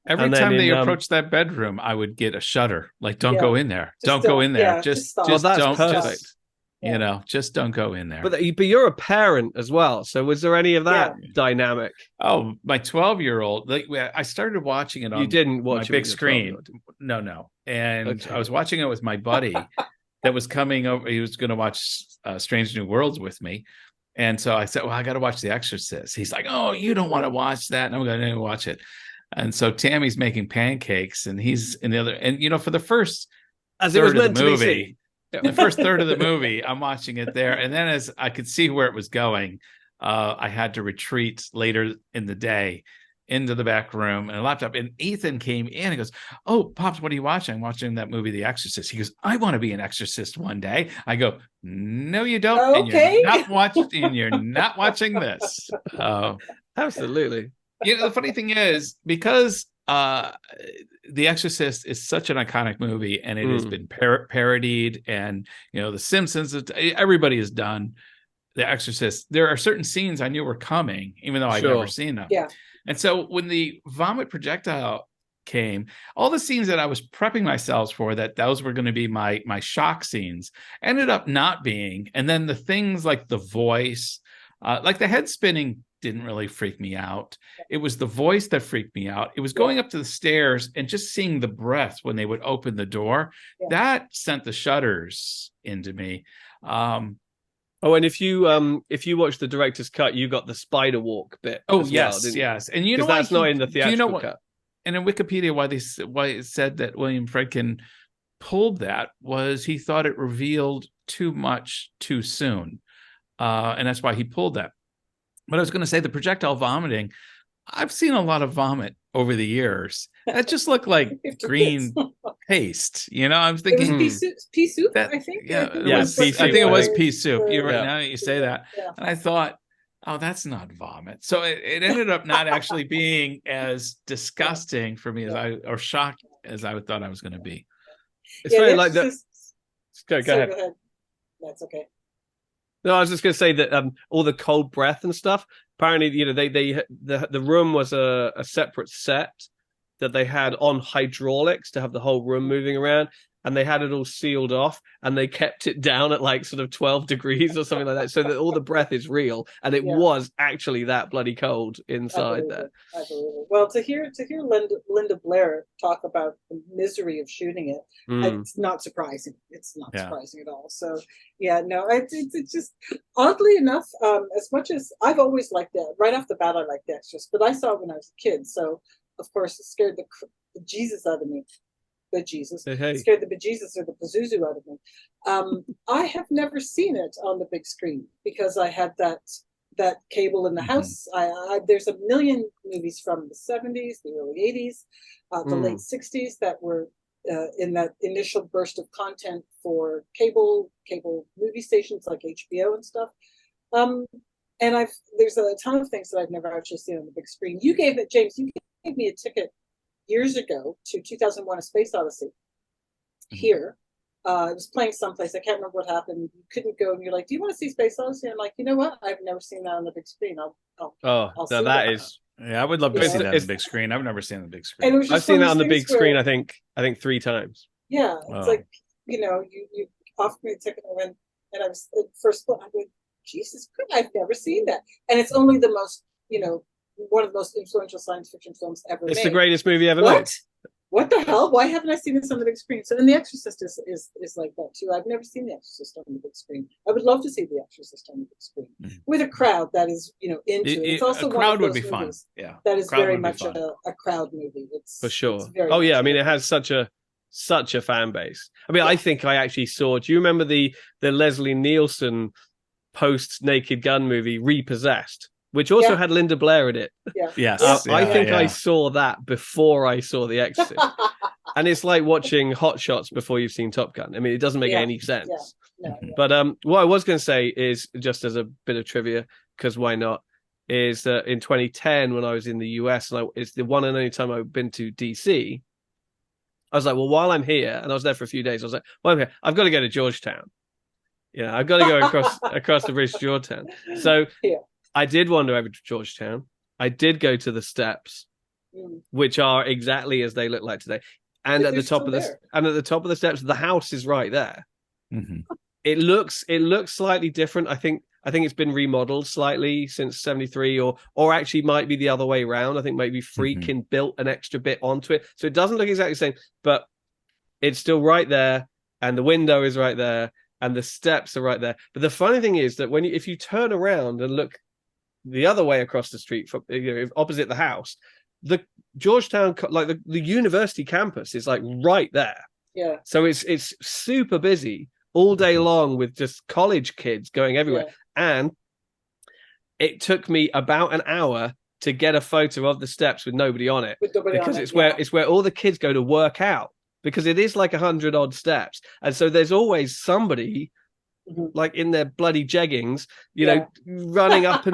Every time they approach that bedroom, I would get a shudder. Like, don't go in there. Don't go in there. Just that's don't. Perfect. You know, just don't go in there. But you're a parent as well. So was there any of that dynamic? Oh, my 12-year-old. Like, I started watching it on. You didn't watch my big screen. No. And I was watching it with my buddy that was coming over. He was going to watch Strange New Worlds with me. And so I said, well, I got to watch The Exorcist. He's like, oh, you don't want to watch that. And I'm going to watch it. And so Tammy's making pancakes and he's in the other. And, you know, for the first third of the movie, the first third of the movie, I'm watching it there. And then as I could see where it was going, I had to retreat later in the day into the back room and a laptop. And Ethan came in and goes, oh, Pops, what are you watching? I'm watching that movie, The Exorcist. He goes, I want to be an exorcist one day. I go, no, you don't. Okay. And you're not watching this. Absolutely. You know, the funny thing is, because The Exorcist is such an iconic movie and it has been parodied, and, you know, The Simpsons, everybody has done The Exorcist. There are certain scenes I knew were coming, even though I'd never seen them. Yeah. And so when the vomit projectile came, all the scenes that I was prepping myself for, that those were going to be my shock scenes, ended up not being. And then the things like the voice, like the head spinning, didn't really freak me out. It was the voice that freaked me out. It was going up to the stairs and just seeing the breath when they would open the door. That sent the shudders into me. Oh, and if you watch the director's cut, you got the spider walk bit. Oh, yes. And you know that's not in the theatrical cut. And in Wikipedia, why it said that William Friedkin pulled that was he thought it revealed too much too soon, and that's why he pulled that. But I was going to say, the projectile vomiting, I've seen a lot of vomit over the years. That just looked like green paste. You know, I was thinking it was pea soup, I think. Yeah, I think it was pea soup. You're right, now that you say that. Yeah. And I thought, oh, that's not vomit. So it ended up not actually being as disgusting for me or shocked as I thought I was going to be. It's very like that. Go ahead. Go ahead. That's okay. No, I was just going to say that all the cold breath and stuff. Apparently, you know, the room was a separate set that they had on hydraulics to have the whole room moving around, and they had it all sealed off, and they kept it down at like sort of 12 degrees or something like that, so that all the breath is real, and it was actually that bloody cold inside there. I believe it. Well, to hear Linda Blair talk about the misery of shooting it, it's not surprising. It's not surprising at all. So, it's just, oddly enough, as much as I've always liked that, right off the bat, I liked The Exorcist, but I saw it when I was a kid, so of course it scared the Jesus out of me. Scared the bejesus or the Pazuzu out of me. I have never seen it on the big screen because I had that cable in the house. There's a million movies from the 70s, the early 80s, the late 60s that were in that initial burst of content for cable movie stations like HBO and stuff. And there's a ton of things that I've never actually seen on the big screen. James, you gave me a ticket years ago to 2001: A Space Odyssey here. It was playing someplace. I can't remember what happened. You couldn't go, and you're like, do you want to see Space Odyssey? I'm like, you know what? I've never seen that on the big screen. I'll see that is. Yeah, I would love to see that on the big screen. I've never seen it on the big screen. I've seen that on the big screen, I think 3 times. Yeah, it's like, you know, you offered me a ticket, and I was first. I went, Jesus Christ, I've never seen that, and it's only the most, you know, one of the most influential science fiction films ever made. It's the greatest movie ever made. What the hell? Why haven't I seen this on the big screen? So, and The Exorcist is like that too. I've never seen The Exorcist on the big screen. I would love to see The Exorcist on the big screen with a crowd that is, you know, into it. It's also a crowd would be fun. Yeah, that is very much a crowd movie. It's for sure. I mean, it has such a fan base. I mean, I think I actually saw. Do you remember the Leslie Nielsen post Naked Gun movie Repossessed, which also had Linda Blair in it? Yeah. Yes. I think I saw that before I saw The Exorcist. And it's like watching Hot Shots before you've seen Top Gun. I mean, it doesn't make any sense. No. But what I was going to say is, just as a bit of trivia, because why not, is that in 2010 when I was in the US, and it's the one and only time I've been to DC, I was like, well, while I'm here, and I was there for a few days, I was like, well, I'm here, I've got to go to Georgetown. I've got to go across the bridge to Georgetown. So I did wander over to Georgetown. I did go to the steps, which are exactly as they look like today. And at the top of the steps, the house is right there. Mm-hmm. It looks slightly different. I think it's been remodeled slightly since 73, or actually might be the other way around. I think maybe Friedkin built an extra bit onto it. So it doesn't look exactly the same, but it's still right there, and the window is right there, and the steps are right there. But the funny thing is that if you turn around and look the other way across the street, from opposite the house, the Georgetown, like the university campus, is like right there. Yeah. So it's super busy all day long with just college kids going everywhere. And it took me about an hour to get a photo of the steps with nobody on it, because it's where all the kids go to work out, because it is like 100 odd steps, and so there's always somebody like in their bloody jeggings, running up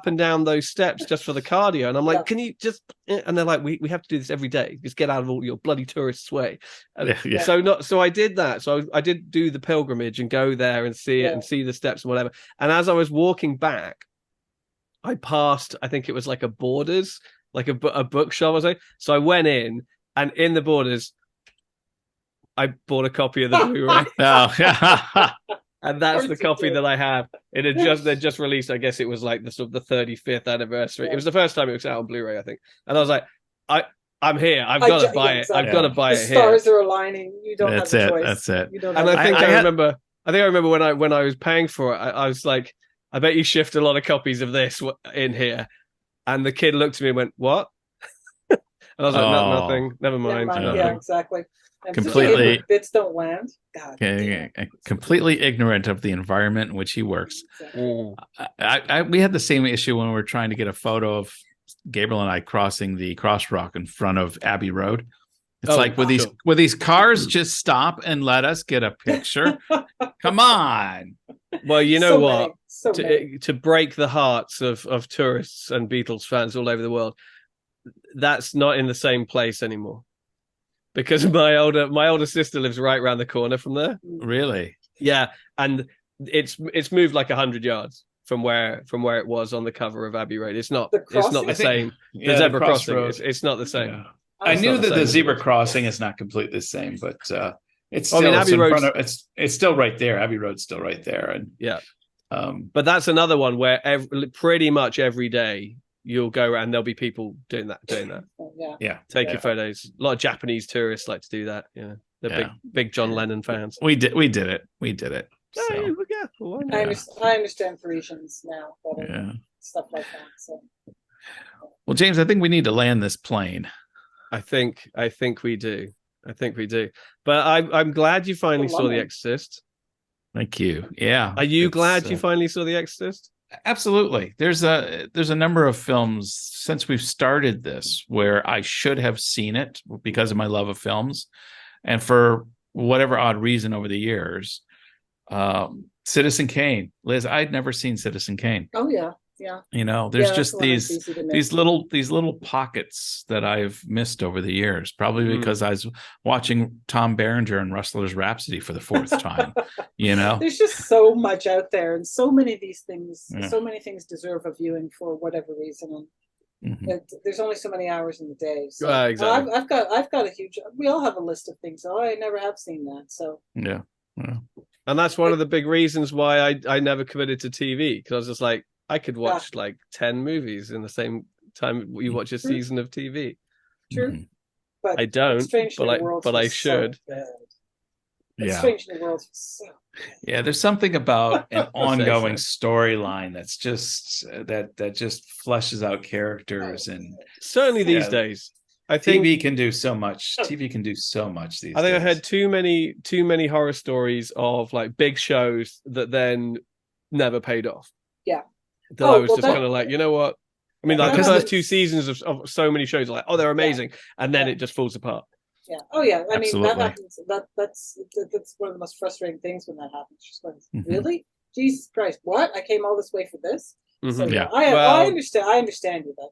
and down those steps just for the cardio. And I'm like, can you just? And they're like, we have to do this every day. Just get out of all your bloody tourists' way. So I did that. So I did do the pilgrimage and go there and see it and see the steps and whatever. And as I was walking back, I passed, I think it was like a Borders, like a bookshop or something. So I went in, and in the Borders, I bought a copy of the Blu-ray. And that's the copy that I have. They just released, I guess it was like the 35th anniversary. It was the first time it was out on Blu-ray, I think. And I was like, I'm here. I've got to buy it. I've got to buy it here. The stars are aligning. You don't have a choice. That's it. You don't and I remember when I was paying for it, I was like, I bet you shift a lot of copies of this in here. And the kid looked at me and went, what? And I was like, nothing. Never mind. Yeah, exactly. And completely bits don't land. God, completely ignorant of the environment in which he works. Exactly. We had the same issue when we were trying to get a photo of Gabriel and I crossing the crosswalk in front of Abbey Road. It's will these cars just stop and let us get a picture? Come on. Well, you know what? To break the hearts of tourists and Beatles fans all over the world, that's not in the same place anymore. Because my older sister lives right around the corner from there. Really? Yeah, and it's moved like 100 yards from where it was on the cover of Abbey Road. It's not the same. The zebra crossing. It's not the same. Yeah. I knew that the zebra crossing is not completely the same, but it's still Abbey Road. It's still right there. Abbey Road's still right there, and but that's another one where pretty much every day you'll go around, there'll be people doing that. Take your photos. A lot of Japanese tourists like to do that. They're big John Lennon fans. We did it. So. I understand Parisians now, stuff like that. So, well, James, I think we need to land this plane. I think we do. But I'm glad you finally saw The Exorcist. Thank you. Yeah. Are you glad you finally saw The Exorcist? Absolutely. There's a number of films since we've started this where I should have seen it because of my love of films, and for whatever odd reason over the years, Citizen Kane. Liz, I'd never seen Citizen Kane. Oh yeah. There's just these little pockets that I've missed over the years, probably because I was watching Tom Berenger and Rustler's Rhapsody for the fourth time. There's just so much out there, and so many of these things, so many things deserve a viewing for whatever reason. And there's only so many hours in the day. So exactly. I've got a huge. We all have a list of things. Oh, I never have seen that. So yeah. And that's one of the big reasons why I never committed to TV, because I was just like, I could watch like 10 movies in the same time you watch a season of TV. True. But I don't, but I should. Strange New Worlds. Yeah, there's something about an ongoing storyline that's just that just fleshes out characters, and certainly these days. I think TV can do so much. TV can do so much these days. I heard too many horror stories of like big shows that then never paid off. Yeah. That I was just kind of like, you know what? I mean, like the first two seasons of so many shows, like, oh, they're amazing, and then it just falls apart. Yeah. Oh yeah. I mean, that Absolutely. happens. That's one of the most frustrating things when that happens. Just going, Mhm. really? Jesus Christ! What? I came all this way for this? So Mhm. Yeah. I understand. I understand you, but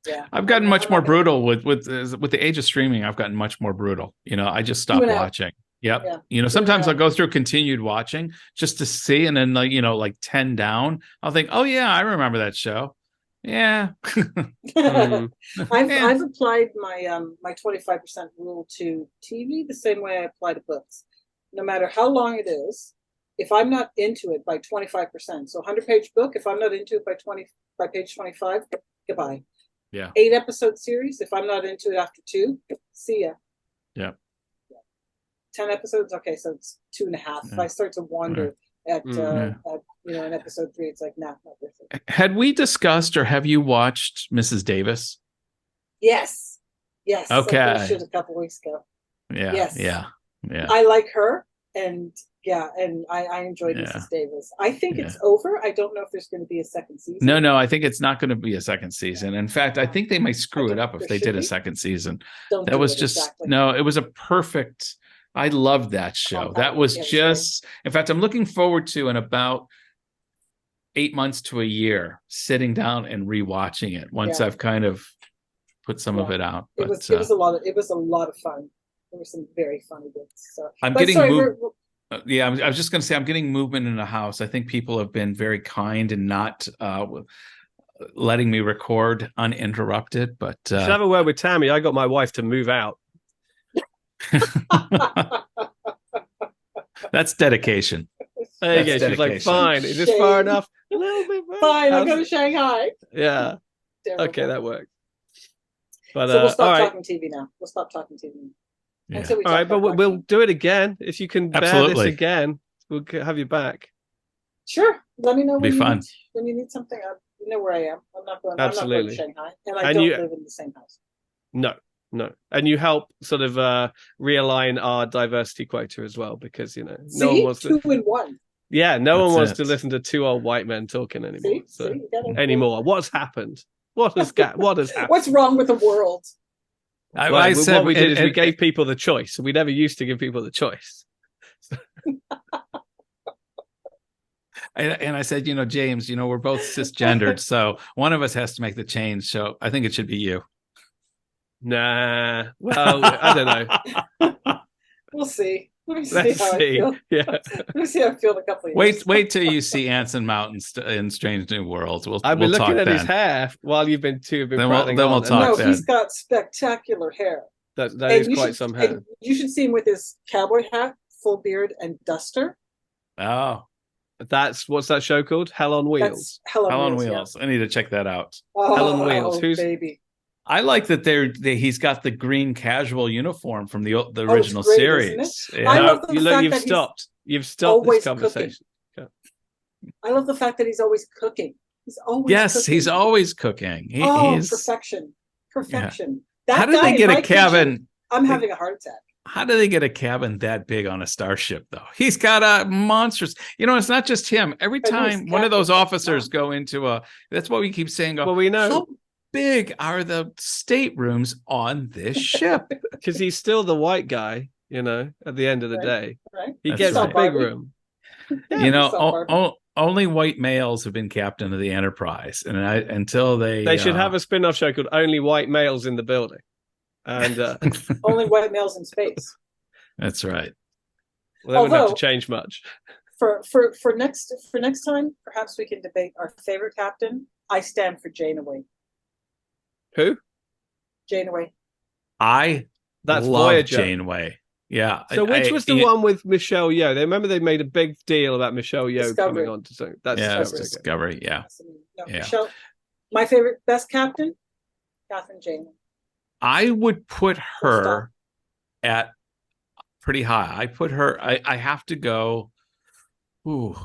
yeah, I've gotten much I'm more not gonna- brutal with the age of streaming. I've gotten much more brutal. I just Tune stopped out. watching. Yep. Yeah. Sometimes out. I'll go through continued watching just to see, and then like 10 down, I'll think, oh yeah, I remember that show. Yeah. Mhm. I've applied my 25% rule to TV the same way I apply to books. No matter how long it is, if I'm not into it by 25%, so 100-page book, if I'm not into it by page 25, goodbye. Yeah. 8-episode series, if I'm not into it after 2, see ya. Yeah. 10 episodes, okay, so it's 2.5. Yeah. If I start to wander at Mhm. in episode 3, it's like not worth it. Had we discussed, or have you watched Mrs. Davis? Yes. Okay. I finished it a couple weeks ago. Yeah. Yes. Yeah. I like her, and I enjoyed Mrs. Davis. I think it's over. I don't know if there's going to be a second season. No, I think it's not going to be a second season. In fact, I think they might screw it up if they did a second season. That was just exactly. No, it was a perfect. I loved that show. That was just. In fact, I'm looking forward to in about 8 months to a year sitting down and rewatching it once I've kind of put some of it out. But, it was a lot of fun. There were some very funny bits. So I'm getting moved. I was just going to say I'm getting movement in the house. I think people have been very kind and not letting me record uninterrupted. But you should have a word with Tammy. I got my wife to move out. That's dedication. There you go. She's like, fine. Is this far enough? A little bit far. Fine, I'll go to Shanghai. Yeah. Okay, that works. But so we'll stop talking TV now. We'll stop talking TV. Yeah. All right, but we'll do it again. If you can bear this again, we'll have you back. Sure. Let me know when you need something. You know where I am. I'm not going to Shanghai, and I don't live in the same house. No. And you help sort of realign our diversity quota as well, because no one wants to 2 in 1. Yeah, no one wants to listen to 2 old white men talking anymore. Anymore. What's happened? What has happened? What's wrong with the world? I said what we did is we gave people the choice. We never used to give people the choice. And I said, James, we're both cisgendered, so one of us has to make the change. So I think it should be you. Nah. Well, I don't know. We'll see. Let me see how I feel. Yeah. Let me see how I feel in a couple of years. Wait till you see Anson Mountains in Strange New Worlds. I've been looking at his hair while you've been prattling then we'll talk. No, he's got spectacular hair. That is quite some hair. You should see him with his cowboy hat, full beard, and duster. Oh. What's that show called? Hell on Wheels. Hell on Wheels. I need to check that out. Hell on Wheels. Who's baby? I like that he's got the green casual uniform from the original series. Yeah. I love the fact you've that stopped. You've stopped this conversation. Okay. I love the fact that he's always cooking. He's always cooking. He's perfection. Perfection. Yeah. How did they get a cabin? I'm having a heart attack. How do they get a cabin that big on a starship, though? He's got a monstrous. It's not just him. Every time one of those officers go into that's what we keep saying. Well, we know. How big are the staterooms on this ship? Because he's still the white guy, at the end of the day. Right. He gets a big room. Only white males have been captain of the Enterprise. And until they should have a spin-off show called Only White Males in the Building. And only white males in space. That's right. Well, they wouldn't have to change much. For next time, perhaps we can debate our favorite captain. I stand for Janeway. Who? Janeway. That's love Voyager. Janeway. Yeah. So which was the one with Michelle Yeoh? They remember they made a big deal about Michelle Yeoh coming on to something. That's Discovery. Yeah. No, yeah. Michelle, my favorite, best captain, Catherine Janeway. I would put her at pretty high. I put her. I have to go. Ooh,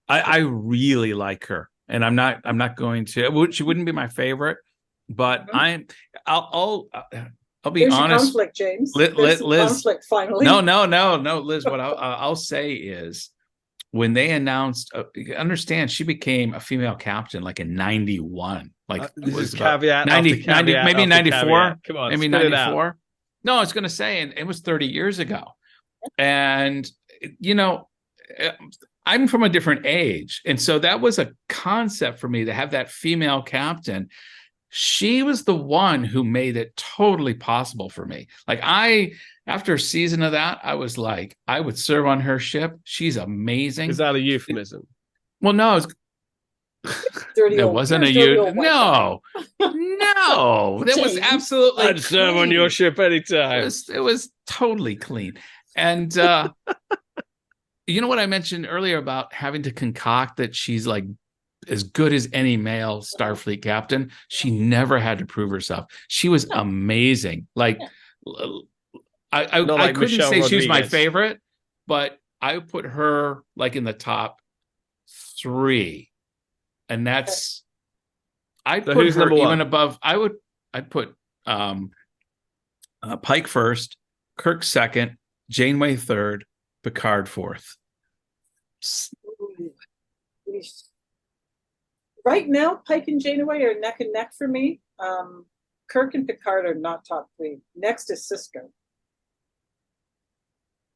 I really like her, and I'm not going to. She wouldn't be my favorite, but I'll be There's honest. Conflict, James. Liz. Conflict. Finally. No, Liz. What I'll say is, when they announced, understand she became a female captain like in 91. Like this is caveat 90, maybe 94. Come on, maybe 94. No, I was going to say, and it was 30 years ago. And, you know, I'm from a different age. And so that was a concept for me to have that female captain. She was the one who made it totally possible for me. Like after a season of that, I was like, I would serve on her ship. She's amazing. Is that a euphemism? Well, no, it wasn't a youth. No, that was absolutely. I'd serve on your ship anytime. It was totally clean. And you know what I mentioned earlier about having to concoct that she's like as good as any male Starfleet captain. She never had to prove herself. She was amazing. Like I couldn't Michelle say she was my Rodriguez. favorite, but I would put her like in the top 3. And that's I'd So put who's her number even one? above. I'd put Pike first, Kirk second, Janeway third, Picard fourth. Right now, Pike and Janeway are neck and neck for me. Kirk and Picard are not top 3. Next is Cisco.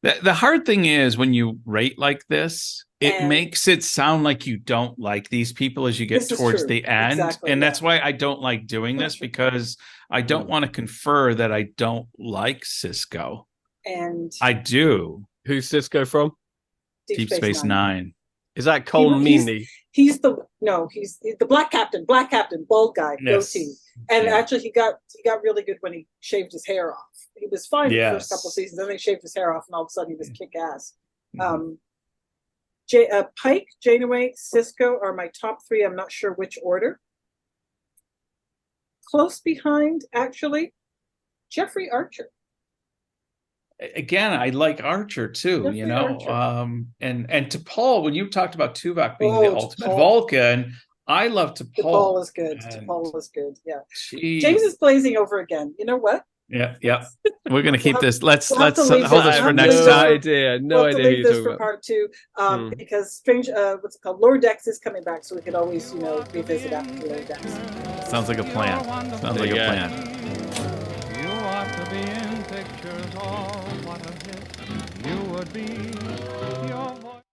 The hard thing is when you rate like this, it makes it sound like you don't like these people as you get towards the end. Exactly, and that's why I don't like doing this, because I don't want to confer that I don't like Cisco. And I do. Who's Cisco from? Deep Space Nine. Is that Cole Meany? He's the black captain, bald guy, goatee. And actually he got really good when he shaved his hair off. He was fine the first couple of seasons, then they shaved his hair off and all of a sudden he was kick ass. Pike, Janeway, Cisco are my top 3. I'm not sure which order. Close behind, actually, Jeffrey Archer. Again, I like Archer too, Jeffrey you know. Archer. And T'Pol, when you talked about Tuvok being the ultimate Vulcan, I love T'Pol. T'Pol is good. T'Pol is good. Yeah. Geez. James is blazing over again. You know what? Yeah. We're gonna keep this. Let's hold this I for have next no time. idea. We'll have to leave this for about. part 2, because Strange, what's it called? Lower Decks is coming back, so we could always, revisit after Lower Decks. Sounds like a plan. Sounds like a plan. You ought to be in pictures. Oh, what a hit you would be. Your voice